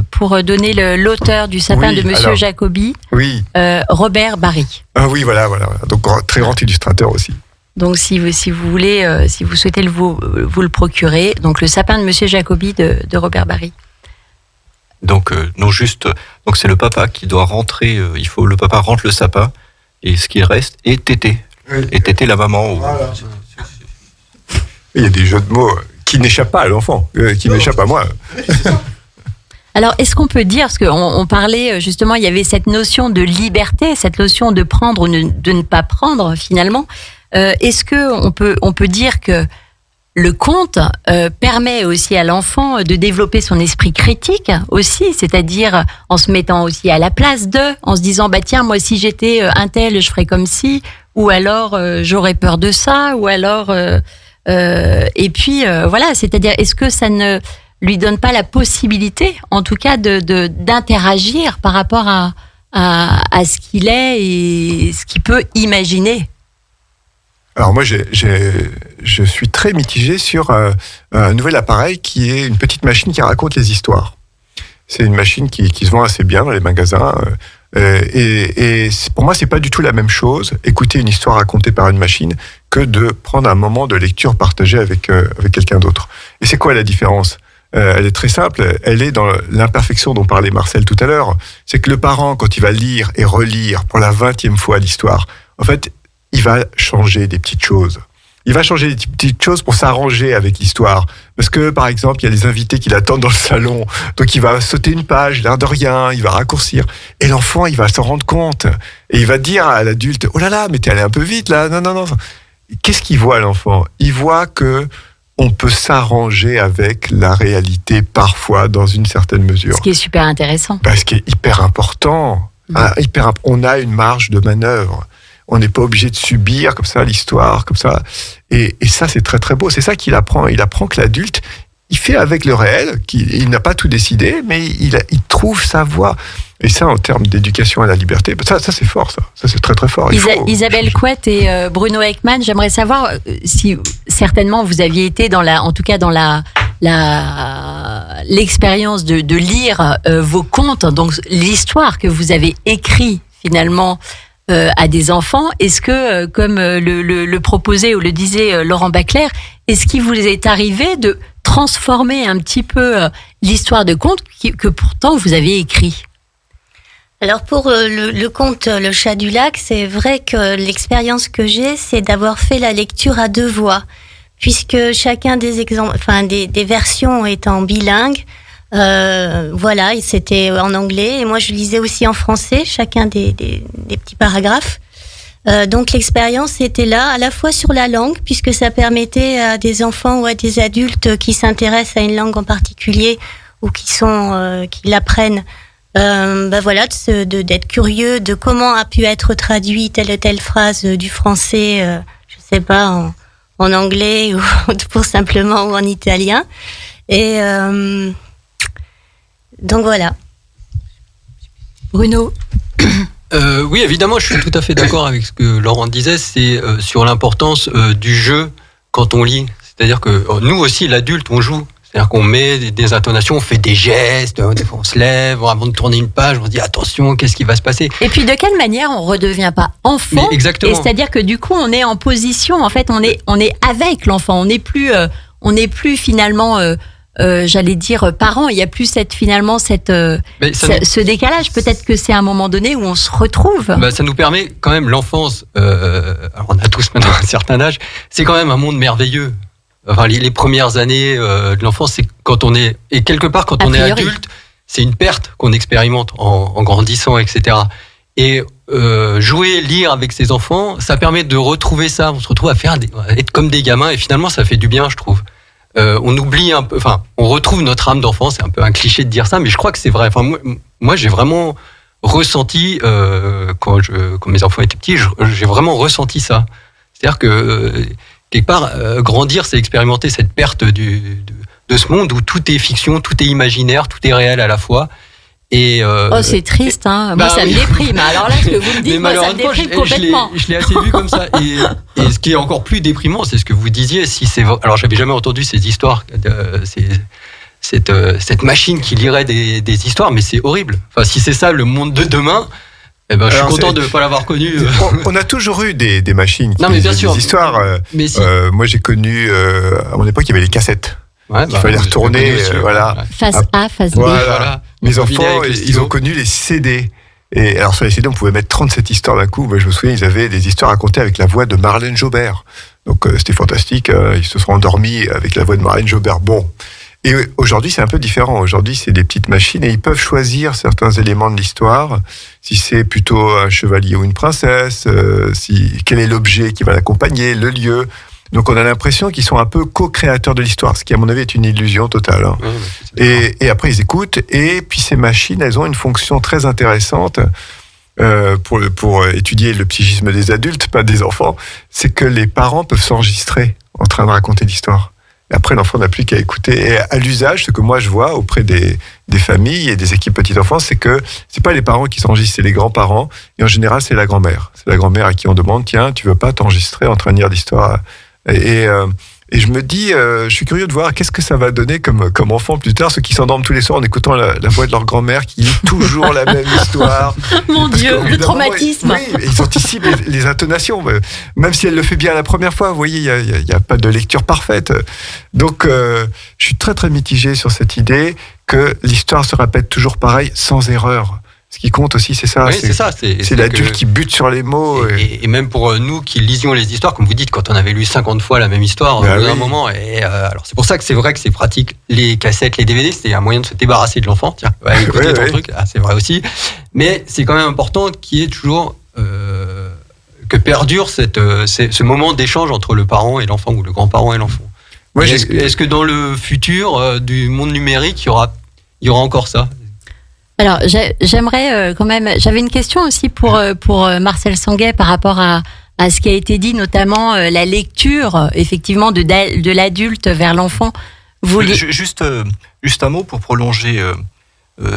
B: pour donner l'auteur du sapin de Monsieur Jacobi, Robert Barry.
F: Ah oui, voilà. Donc, très grand illustrateur aussi.
B: Donc, si vous voulez, si vous souhaitez vous le procurer, donc le sapin de Monsieur Jacobi de Robert Barry.
E: Donc, donc c'est le papa qui doit rentrer, le papa rentre le sapin, et ce qui reste est tété. Oui. Et tété la maman.
F: Voilà. Il y a des jeux de mots qui n'échappent pas à l'enfant, qui m'échappent à moi.
B: Alors, est-ce qu'on peut dire, parce qu'on parlait justement, il y avait cette notion de liberté, cette notion de prendre ou de ne pas prendre finalement. Est-ce qu'on peut dire que le conte permet aussi à l'enfant de développer son esprit critique aussi, c'est-à-dire en se mettant aussi à la place d'eux, en se disant tiens, moi si j'étais un tel, je ferais comme ci, ou alors j'aurais peur de ça, ou alors et puis voilà, c'est-à-dire est-ce que ça ne lui donne pas la possibilité, en tout cas, d'interagir par rapport à ce qu'il est et ce qu'il peut imaginer?
F: Alors moi, je suis très mitigé sur un nouvel appareil qui est une petite machine qui raconte les histoires. C'est une machine qui se vend assez bien dans les magasins. Et pour moi, c'est pas du tout la même chose, écouter une histoire racontée par une machine, que de prendre un moment de lecture partagé avec quelqu'un d'autre. Et c'est quoi la différence ? Elle est très simple, elle est dans l'imperfection dont parlait Marcel tout à l'heure. C'est que le parent, quand il va lire et relire pour la 20e fois l'histoire, en fait, il va changer des petites choses. Il va changer des petites choses pour s'arranger avec l'histoire. Parce que, par exemple, il y a les invités qui l'attendent dans le salon. Donc, il va sauter une page, l'air de rien, il va raccourcir. Et l'enfant, il va s'en rendre compte. Et il va dire à l'adulte, oh là là, mais t'es allé un peu vite, là. Non. Qu'est-ce qu'il voit, l'enfant ? Il voit que on peut s'arranger avec la réalité, parfois, dans une certaine mesure.
B: Ce qui est super intéressant.
F: Ce qui est hyper important. On a une marge de manœuvre. On n'est pas obligé de subir comme ça l'histoire, comme ça. Et ça, c'est très très beau. C'est ça qu'il apprend. Il apprend que l'adulte, il fait avec le réel, il n'a pas tout décidé, mais il trouve sa voie. Et ça, en termes d'éducation à la liberté, ça c'est fort, ça. Ça, c'est très très fort.
B: Isabelle Couette et Bruno Ekman, j'aimerais savoir si certainement vous aviez été en tout cas dans l'expérience de lire vos contes, donc l'histoire que vous avez écrit finalement à des enfants. Est-ce que, comme le proposait ou le disait Laurent Baclair, est-ce qu'il vous est arrivé de transformer un petit peu l'histoire de conte que pourtant vous avez écrit ?
C: Alors pour le conte Le Chat du Lac, c'est vrai que l'expérience que j'ai, c'est d'avoir fait la lecture à deux voix, puisque chacun des des versions étant bilingues. Voilà, et c'était en anglais et moi je lisais aussi en français chacun des petits paragraphes. Donc l'expérience était là, à la fois sur la langue, puisque ça permettait à des enfants ou à des adultes qui s'intéressent à une langue en particulier ou qui l'apprennent, d'être curieux de comment a pu être traduit telle ou telle phrase du français, en anglais ou pour simplement ou en italien. Et donc voilà.
B: Bruno.
D: Oui, évidemment, je suis tout à fait d'accord avec ce que Laurent disait. C'est sur l'importance du jeu quand on lit. C'est-à-dire que nous aussi, l'adulte, on joue. C'est-à-dire qu'on met des intonations, on fait des gestes, on se lève, avant de tourner une page, on se dit attention, qu'est-ce qui va se passer ?
B: Et puis de quelle manière on redevient pas enfant ?
D: Mais exactement.
B: Et c'est-à-dire que du coup, on est en position, en fait, on est avec l'enfant. On n'est plus finalement. J'allais dire parents, il y a plus ce décalage. Peut-être que c'est un moment donné où on se retrouve.
D: Ça nous permet quand même l'enfance. Alors on a tous maintenant un certain âge. C'est quand même un monde merveilleux. Enfin, les premières années de l'enfance, c'est quand on est et quelque part quand on est adulte, c'est une perte qu'on expérimente en grandissant, etc. Et jouer, lire avec ses enfants, ça permet de retrouver ça. On se retrouve à être comme des gamins et finalement ça fait du bien, je trouve. On oublie un peu, enfin, on retrouve notre âme d'enfant. C'est un peu un cliché de dire ça, mais je crois que c'est vrai. Enfin, moi, j'ai vraiment ressenti quand mes enfants étaient petits, j'ai vraiment ressenti ça. C'est-à-dire que quelque part, grandir, c'est expérimenter cette perte de ce monde où tout est fiction, tout est imaginaire, tout est réel à la fois. Et
B: c'est triste, hein. Moi, ça me déprime. Alors là, ce que vous me dites, moi, ça me déprime complètement.
D: Je l'ai assez vu comme ça. Et ce qui est encore plus déprimant, c'est ce que vous disiez. Alors, j'avais jamais entendu ces histoires, cette machine qui lirait des histoires, mais c'est horrible. Enfin, si c'est ça le monde de demain, je suis content de ne pas l'avoir connu.
F: On a toujours eu des machines qui
D: lisaient des
F: histoires. Moi, j'ai connu, à mon époque, il y avait les cassettes. Il fallait retourner, voilà.
B: Face A, face B.
F: Voilà. Mes enfants, ils ont connu les CD. Et alors sur les CD, on pouvait mettre 37 histoires d'un coup. Moi, je me souviens, ils avaient des histoires racontées avec la voix de Marlène Jobert. Donc c'était fantastique. Ils se sont endormis avec la voix de Marlène Jobert. Bon. Et aujourd'hui, c'est un peu différent. Aujourd'hui, c'est des petites machines et ils peuvent choisir certains éléments de l'histoire. Si c'est plutôt un chevalier ou une princesse, quel est l'objet qui va l'accompagner, le lieu. Donc on a l'impression qu'ils sont un peu co-créateurs de l'histoire, ce qui à mon avis est une illusion totale. Hein. Et après ils écoutent, et puis ces machines, elles ont une fonction très intéressante pour étudier le psychisme des adultes, pas des enfants, c'est que les parents peuvent s'enregistrer en train de raconter l'histoire. Et après l'enfant n'a plus qu'à écouter. Et à l'usage, ce que moi je vois auprès des familles et des équipes petite enfance, c'est que c'est pas les parents qui s'enregistrent, c'est les grands-parents, et en général c'est la grand-mère. C'est la grand-mère à qui on demande, tiens, tu veux pas t'enregistrer en train de lire l'histoire ? Et je me dis, je suis curieux de voir qu'est-ce que ça va donner comme enfant plus tard, ceux qui s'endorment tous les soirs en écoutant la voix de leur grand-mère qui lit toujours la même histoire.
B: Mon Dieu, le traumatisme.
F: Oui, ils anticipent les intonations, même si elle le fait bien la première fois. Vous voyez, il n'y a pas de lecture parfaite. Donc, je suis très très mitigé sur cette idée que l'histoire se répète toujours pareil, sans erreur. Ce qui compte aussi, c'est ça.
D: Oui, c'est ça.
F: C'est l'adulte qui bute sur les mots.
D: Et même pour nous qui lisions les histoires, comme vous dites, quand on avait lu 50 fois la même histoire, à un moment. Alors c'est pour ça que c'est vrai que c'est pratique. Les cassettes, les DVD, c'était un moyen de se débarrasser de l'enfant. Tiens, écoutez ton truc. Ah, c'est vrai aussi. Mais c'est quand même important qu'il y ait toujours que perdure ce moment d'échange entre le parent et l'enfant, ou le grand-parent et l'enfant. Est-ce que dans le futur du monde numérique, il y aura encore ça?
B: Alors, j'aimerais quand même. J'avais une question aussi pour Marcel Sanguet par rapport à ce qui a été dit, notamment la lecture, effectivement, de l'adulte vers l'enfant.
E: Juste un mot pour prolonger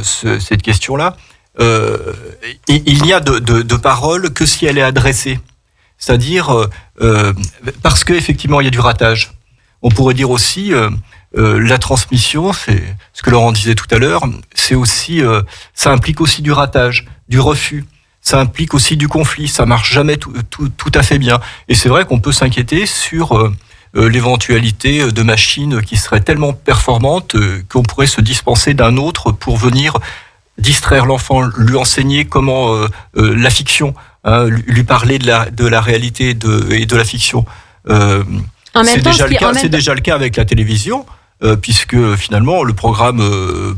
E: cette question-là. Il n'y a de parole que si elle est adressée. C'est-à-dire, parce qu'effectivement, il y a du ratage. On pourrait dire aussi... la transmission, c'est ce que Laurent disait tout à l'heure, c'est aussi, ça implique aussi du ratage, du refus, ça implique aussi du conflit, ça marche jamais tout à fait bien. Et c'est vrai qu'on peut s'inquiéter sur l'éventualité de machines qui seraient tellement performantes qu'on pourrait se dispenser d'un autre pour venir distraire l'enfant, lui enseigner comment la fiction, lui parler de la réalité et de la fiction. C'est déjà le cas avec la télévision. Puisque finalement le programme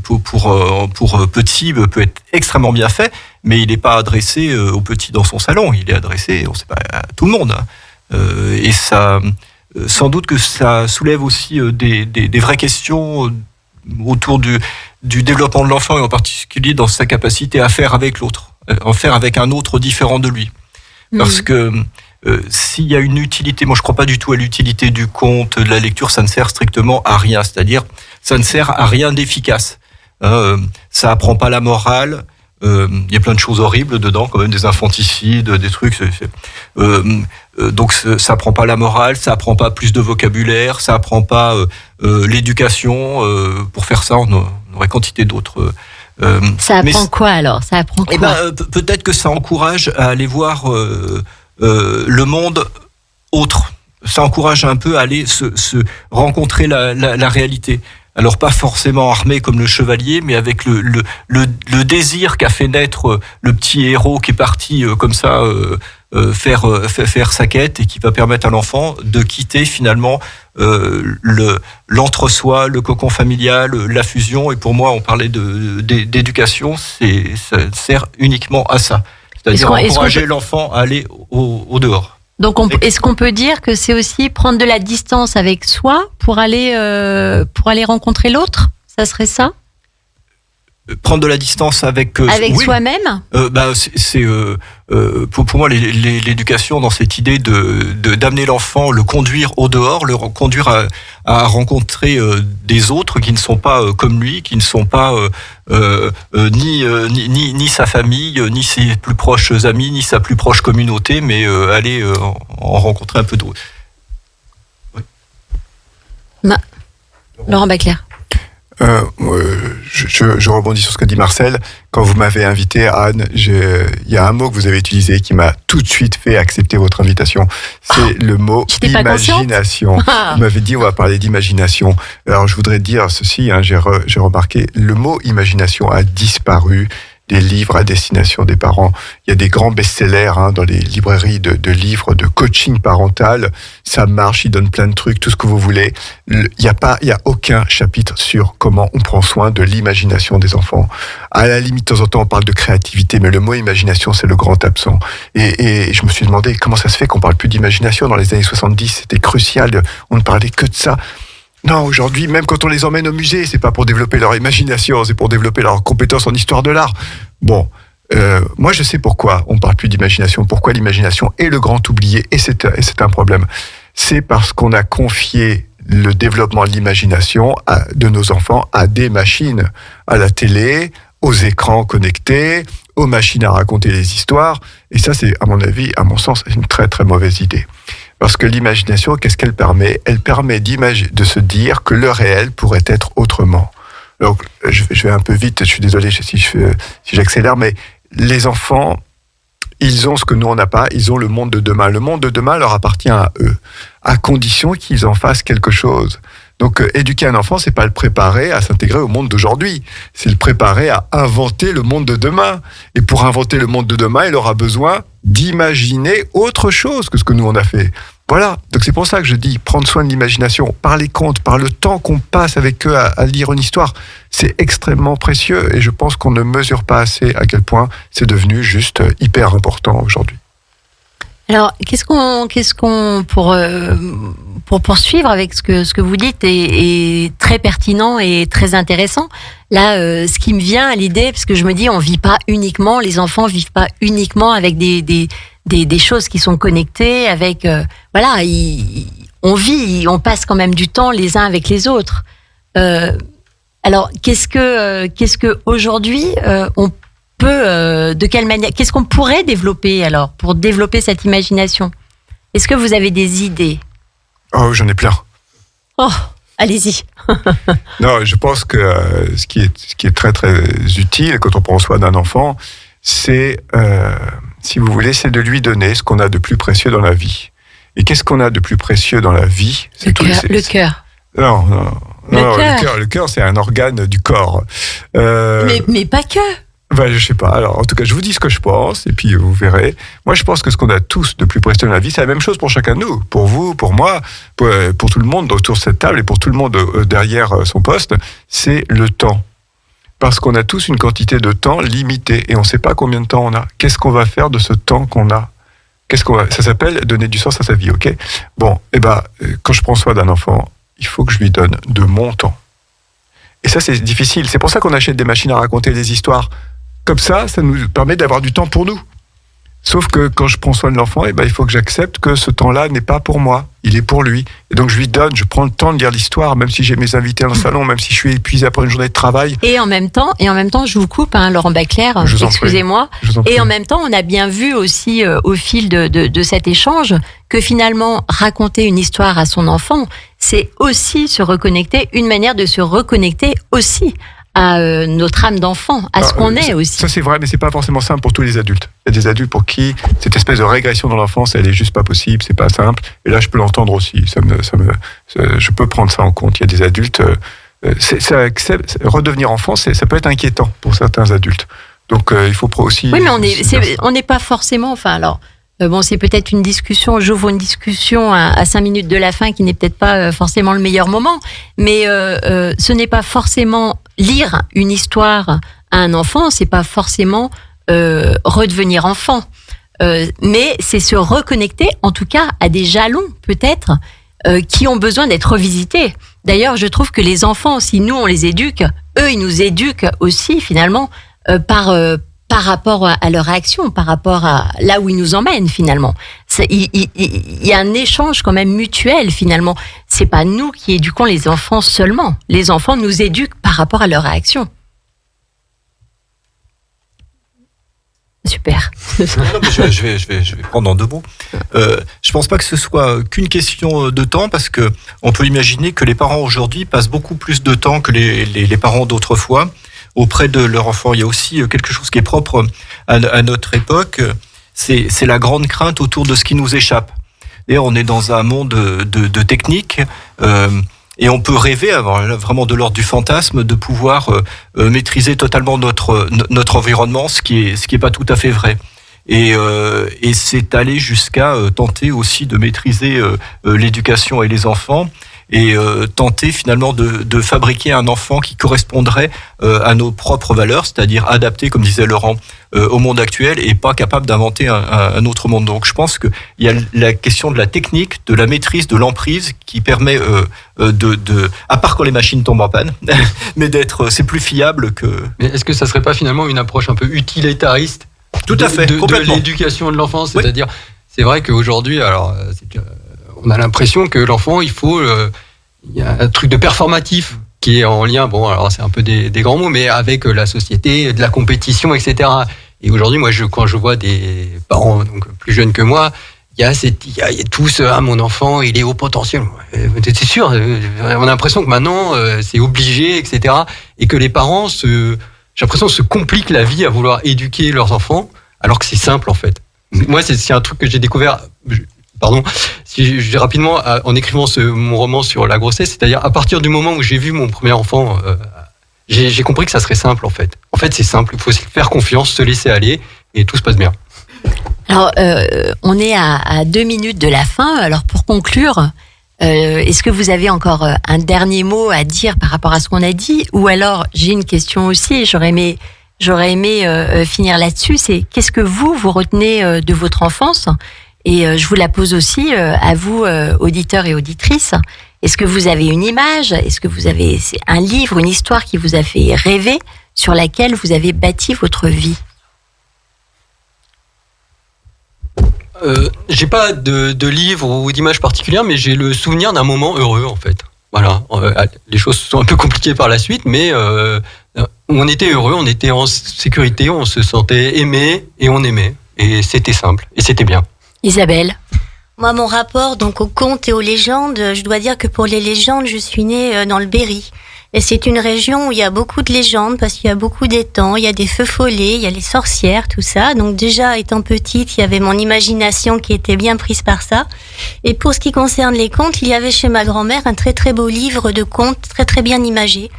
E: pour petits peut être extrêmement bien fait, mais il n'est pas adressé aux petits dans son salon, il est adressé, on sait pas, à tout le monde. Et ça, sans doute que ça soulève aussi des vraies questions autour du développement de l'enfant, et en particulier dans sa capacité à faire avec l'autre, en faire avec un autre différent de lui. Parce que s'il y a une utilité, moi je crois pas du tout à l'utilité du conte, de la lecture, ça ne sert strictement à rien, c'est-à-dire ça ne sert à rien d'efficace. Ça apprend pas la morale, il y a plein de choses horribles dedans, quand même des infanticides, des trucs. Donc ça apprend pas la morale, ça apprend pas plus de vocabulaire, ça apprend pas l'éducation. Pour faire ça, on aurait quantité d'autres.
B: Ça apprend quoi alors? Ça apprend quoi?
E: Peut-être que ça encourage à aller voir le monde autre. Ça encourage un peu à aller se rencontrer la réalité. Alors pas forcément armé comme le chevalier, mais avec le désir qu'a fait naître le petit héros qui est parti comme ça faire sa quête, et qui va permettre à l'enfant de quitter finalement l'entre-soi, le cocon familial, la fusion. Et pour moi, on parlait d'éducation, ça sert uniquement à ça. C'est-à-dire encourager l'enfant à aller au dehors.
B: Donc, est-ce qu'on peut dire que c'est aussi prendre de la distance avec soi pour aller rencontrer l'autre? Ça serait ça?
E: Prendre de la distance avec
B: oui. Soi-même.
E: Pour moi l'éducation dans cette idée d'amener l'enfant, le conduire au dehors, le conduire à rencontrer des autres qui ne sont pas comme lui, qui ne sont pas ni sa famille, ni ses plus proches amis, ni sa plus proche communauté, mais aller en rencontrer un peu d'autres. Oui.
B: Laurent Bacler.
F: Je rebondis sur ce que dit Marcel. Quand vous m'avez invité, Anne, il y a un mot que vous avez utilisé qui m'a tout de suite fait accepter votre invitation. C'est le mot imagination. Vous m'avez dit on va parler d'imagination. Alors je voudrais dire ceci, j'ai remarqué, le mot imagination a disparu des livres à destination des parents. Il y a des grands best-sellers dans les librairies de livres de coaching parental. Ça marche, ils donnent plein de trucs, tout ce que vous voulez. Il y a aucun chapitre sur comment on prend soin de l'imagination des enfants. À la limite, de temps en temps, on parle de créativité, mais le mot imagination, c'est le grand absent. Et je me suis demandé comment ça se fait qu'on parle plus d'imagination. Dans les années 70, c'était crucial. On ne parlait que de ça. Non, aujourd'hui, même quand on les emmène au musée, c'est pas pour développer leur imagination, c'est pour développer leurs compétences en histoire de l'art. Bon, moi je sais pourquoi on parle plus d'imagination, pourquoi l'imagination est le grand oublié, et c'est un problème. C'est parce qu'on a confié le développement de l'imagination de nos enfants à des machines, à la télé, aux écrans connectés, aux machines à raconter les histoires, et ça c'est, à mon avis, à mon sens, une très très mauvaise idée. Parce que l'imagination, qu'est-ce qu'elle permet? Elle permet de se dire que le réel pourrait être autrement. Donc, je vais un peu vite, je suis désolé si j'accélère, mais les enfants, ils ont ce que nous on n'a pas, ils ont le monde de demain. Le monde de demain leur appartient à eux, à condition qu'ils en fassent quelque chose. Donc, éduquer un enfant, c'est pas le préparer à s'intégrer au monde d'aujourd'hui, c'est le préparer à inventer le monde de demain. Et pour inventer le monde de demain, il aura besoin d'imaginer autre chose que ce que nous on a fait. Voilà, donc c'est pour ça que je dis prendre soin de l'imagination, par les contes, par le temps qu'on passe avec eux à lire une histoire, c'est extrêmement précieux, et je pense qu'on ne mesure pas assez à quel point c'est devenu juste hyper important aujourd'hui.
B: Alors, pour poursuivre avec ce que vous dites est très pertinent et très intéressant. Là, ce qui me vient à l'idée, parce que je me dis, les enfants vivent pas uniquement avec des choses qui sont connectées, avec on passe quand même du temps les uns avec les autres. Alors, qu'est-ce que aujourd'hui on peut, de quelle manière, qu'est-ce qu'on pourrait développer alors pour développer cette imagination? Est-ce que vous avez des idées?
F: Oh, j'en ai plein.
B: Oh, allez-y.
F: Non, je pense que ce qui est très très utile quand on prend soin d'un enfant, c'est, si vous voulez, c'est de lui donner ce qu'on a de plus précieux dans la vie. Et qu'est-ce qu'on a de plus précieux dans la vie?
B: Le cœur.
F: Non, le cœur, c'est un organe du corps.
B: Mais pas que.
F: Je sais pas. Alors, en tout cas, je vous dis ce que je pense, et puis vous verrez. Moi, je pense que ce qu'on a tous de plus précieux dans la vie, c'est la même chose pour chacun de nous. Pour vous, pour moi, pour tout le monde autour de cette table, et pour tout le monde derrière son poste, c'est le temps. parce qu'on a tous une quantité de temps limitée et on ne sait pas combien de temps on a. Qu'est-ce qu'on va faire de ce temps qu'on a ? Ça s'appelle donner du sens à sa vie, ok ? Bon, quand je prends soin d'un enfant, il faut que je lui donne de mon temps. Et ça, c'est difficile. C'est pour ça qu'on achète des machines à raconter des histoires. Comme ça nous permet d'avoir du temps pour nous. Sauf que quand je prends soin de l'enfant, il faut que j'accepte que ce temps-là n'est pas pour moi, il est pour lui. Et donc je lui donne, je prends le temps de lire l'histoire, même si j'ai mes invités dans le salon, même si je suis épuisé après une journée de travail.
B: Et en même temps, je vous coupe, Laurent Bacler, excusez-moi. Et en même temps, on a bien vu aussi au fil de cet échange que finalement, raconter une histoire à son enfant, c'est aussi se reconnecter, une manière de se reconnecter aussi à notre âme d'enfant, à ce qu'on est aussi. Ça
F: c'est vrai, mais c'est pas forcément simple pour tous les adultes. Il y a des adultes pour qui cette espèce de régression dans l'enfance, elle est juste pas possible, c'est pas simple. Et là, je peux l'entendre aussi. Je peux prendre ça en compte. Il y a des adultes, redevenir enfant, ça peut être inquiétant pour certains adultes. Donc, il faut aussi.
B: Oui, mais on n'est pas forcément. C'est peut-être une discussion, j'ouvre une discussion à 5 minutes de la fin qui n'est peut-être pas forcément le meilleur moment, mais ce n'est pas forcément lire une histoire à un enfant, c'est pas forcément redevenir enfant, mais c'est se reconnecter, en tout cas, à des jalons peut-être qui ont besoin d'être revisités. D'ailleurs, je trouve que les enfants, si nous on les éduque, eux ils nous éduquent aussi finalement par rapport à leur réaction, par rapport à là où ils nous emmènent finalement. Il y a un échange quand même mutuel finalement. C'est pas nous qui éduquons les enfants seulement. Les enfants nous éduquent par rapport à leur réaction. Super.
E: Je vais prendre en 2 mots. Je pense pas que ce soit qu'une question de temps, parce que on peut imaginer que les parents aujourd'hui passent beaucoup plus de temps que les parents d'autrefois auprès de leur enfant. Il y a aussi quelque chose qui est propre à notre époque, c'est la grande crainte autour de ce qui nous échappe. D'ailleurs, on est dans un monde de technique, et on peut rêver, avoir vraiment de l'ordre du fantasme, de pouvoir maîtriser totalement notre environnement, ce qui est pas tout à fait vrai. Et c'est aller jusqu'à tenter aussi de maîtriser l'éducation et les enfants, et tenter finalement de fabriquer un enfant qui correspondrait à nos propres valeurs, c'est-à-dire adapté, comme disait Laurent, au monde actuel, et pas capable d'inventer un autre monde. Donc je pense qu'il y a la question de la technique, de la maîtrise, de l'emprise, qui permet à part quand les machines tombent en panne, mais c'est plus fiable que...
D: Mais est-ce que ça serait pas finalement une approche un peu utilitariste
E: Tout à fait, complètement.
D: De l'éducation de l'enfant, c'est-à-dire, c'est vrai qu'aujourd'hui, on a l'impression que l'enfant, il y a un truc de performatif qui est en lien, alors c'est un peu des grands mots, mais avec la société, de la compétition, etc. Et aujourd'hui, moi, quand je vois des parents donc plus jeunes que moi, il y a tous, mon enfant, il est au potentiel. C'est sûr, on a l'impression que maintenant, c'est obligé, etc. Et que les parents, j'ai l'impression, se compliquent la vie à vouloir éduquer leurs enfants, alors que c'est simple, en fait. Moi, c'est un truc que j'ai découvert... si je dis rapidement, en écrivant mon roman sur la grossesse, c'est-à-dire à partir du moment où j'ai vu mon premier enfant, j'ai compris que ça serait simple en fait. En fait, c'est simple, il faut se faire confiance, se laisser aller et tout se passe bien.
B: Alors, on est à 2 minutes de la fin. Alors, pour conclure, est-ce que vous avez encore un dernier mot à dire par rapport à ce qu'on a dit ? Ou alors, j'ai une question aussi, j'aurais aimé finir là-dessus, c'est qu'est-ce que vous retenez de votre enfance ? Et je vous la pose aussi à vous, auditeurs et auditrices. Est-ce que vous avez une image ? Est-ce que vous avez un livre, une histoire qui vous a fait rêver, sur laquelle vous avez bâti votre vie ?
D: J'ai pas de livre ou d'image particulière, mais j'ai le souvenir d'un moment heureux, en fait. Voilà. Les choses sont un peu compliquées par la suite, mais on était heureux, on était en sécurité, on se sentait aimé et on aimait. Et c'était simple, et c'était bien.
B: Isabelle ?
C: Moi, mon rapport donc aux contes et aux légendes, je dois dire que pour les légendes, je suis née dans le Berry. Et c'est une région où il y a beaucoup de légendes parce qu'il y a beaucoup d'étangs, il y a des feux follets, il y a les sorcières, tout ça. Donc déjà, étant petite, il y avait mon imagination qui était bien prise par ça. Et pour ce qui concerne les contes, il y avait chez ma grand-mère un très très beau livre de contes, très très bien imagé.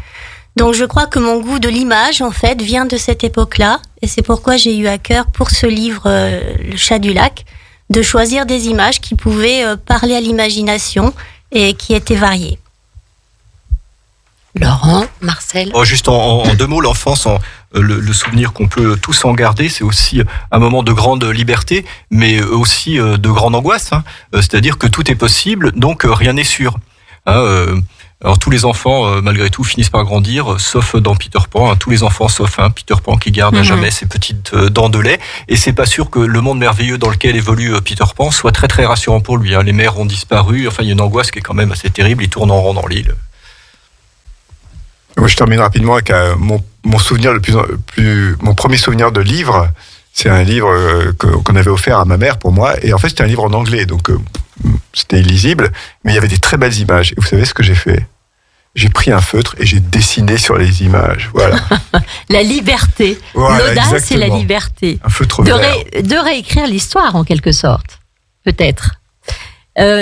C: Donc je crois que mon goût de l'image, en fait, vient de cette époque-là. Et c'est pourquoi j'ai eu à cœur, pour ce livre, Le Chat du Lac, de choisir des images qui pouvaient parler à l'imagination et qui étaient variées.
B: Laurent, Marcel.
E: Juste en 2 mots, l'enfance, le souvenir qu'on peut tous en garder, c'est aussi un moment de grande liberté, mais aussi de grande angoisse. C'est-à-dire que tout est possible, donc rien n'est sûr. Alors tous les enfants, malgré tout, finissent par grandir, sauf dans Peter Pan. Tous les enfants, sauf Peter Pan qui garde à jamais ses petites dents de lait. Et c'est pas sûr que le monde merveilleux dans lequel évolue Peter Pan soit très très rassurant pour lui. Les mères ont disparu. Enfin, il y a une angoisse qui est quand même assez terrible. Il tourne en rond dans l'île.
F: Moi, je termine rapidement avec mon souvenir mon premier souvenir de livre. C'est un livre qu'on avait offert à ma mère pour moi. Et en fait, c'était un livre en anglais, donc c'était illisible. Mais il y avait des très belles images. Et vous savez ce que j'ai fait ? J'ai pris un feutre et j'ai dessiné sur les images. Voilà.
B: La liberté.
F: Voilà,
B: l'audace
F: exactement.
B: et la liberté.
F: Un feutre vert.
B: De réécrire l'histoire, en quelque sorte. Peut-être.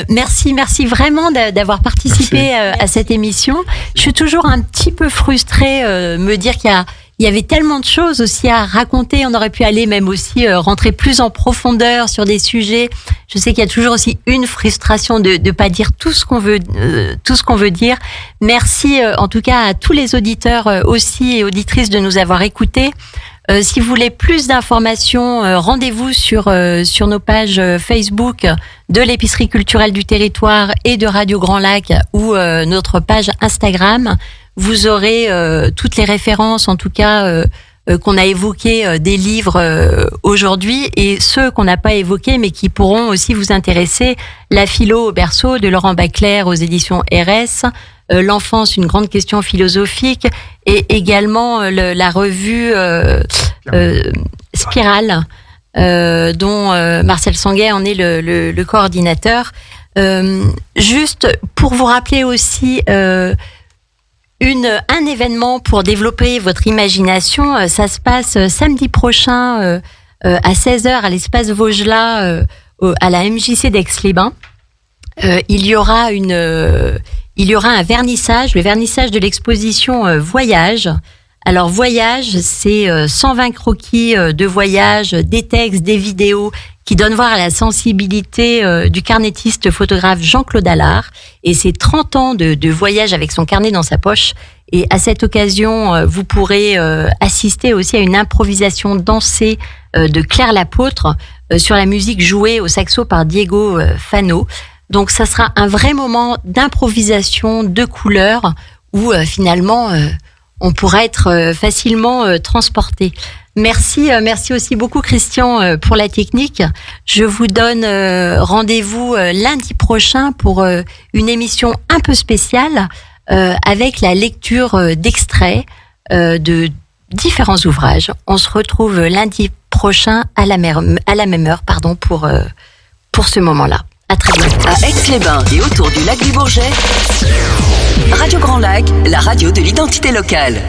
B: Merci vraiment d'avoir participé à cette émission. Je suis toujours un petit peu frustrée, me dire qu'il y avait tellement de choses aussi à raconter. On aurait pu aller même aussi rentrer plus en profondeur sur des sujets. Je sais qu'il y a toujours aussi une frustration de pas dire tout ce qu'on veut dire. Merci en tout cas à tous les auditeurs aussi et auditrices de nous avoir écoutés. Si vous voulez plus d'informations, rendez-vous sur nos pages Facebook de l'Épicerie culturelle du territoire et de Radio Grand Lac ou notre page Instagram. Vous aurez toutes les références, en tout cas, qu'on a évoquées des livres aujourd'hui et ceux qu'on n'a pas évoqués mais qui pourront aussi vous intéresser. La philo au berceau de Laurent Baclair aux éditions RS. L'enfance, une grande question philosophique, et également la revue Spirale, dont Marcel Sanguet en est le coordinateur. Juste pour vous rappeler aussi un événement pour développer votre imagination, ça se passe samedi prochain à 16h à l'espace Vaugelas à la MJC d'Aix-les-Bains. Il y aura un vernissage, le vernissage de l'exposition Voyage. Alors Voyage, c'est 120 croquis de voyage, des textes, des vidéos qui donnent voir à la sensibilité du carnettiste photographe Jean-Claude Allard. Et c'est 30 ans de voyage avec son carnet dans sa poche. Et à cette occasion, vous pourrez assister aussi à une improvisation dansée de Claire Lapôtre sur la musique jouée au saxo par Diego Fano. Donc ça sera un vrai moment d'improvisation, de couleurs, où finalement on pourra être facilement transporté. Merci aussi beaucoup Christian pour la technique. Je vous donne rendez-vous lundi prochain pour une émission un peu spéciale avec la lecture d'extraits de différents ouvrages. On se retrouve lundi prochain à la même heure pour ce moment-là. À très bientôt.
G: À Aix-les-Bains et autour du lac du Bourget, Radio Grand Lac, la radio de l'identité locale.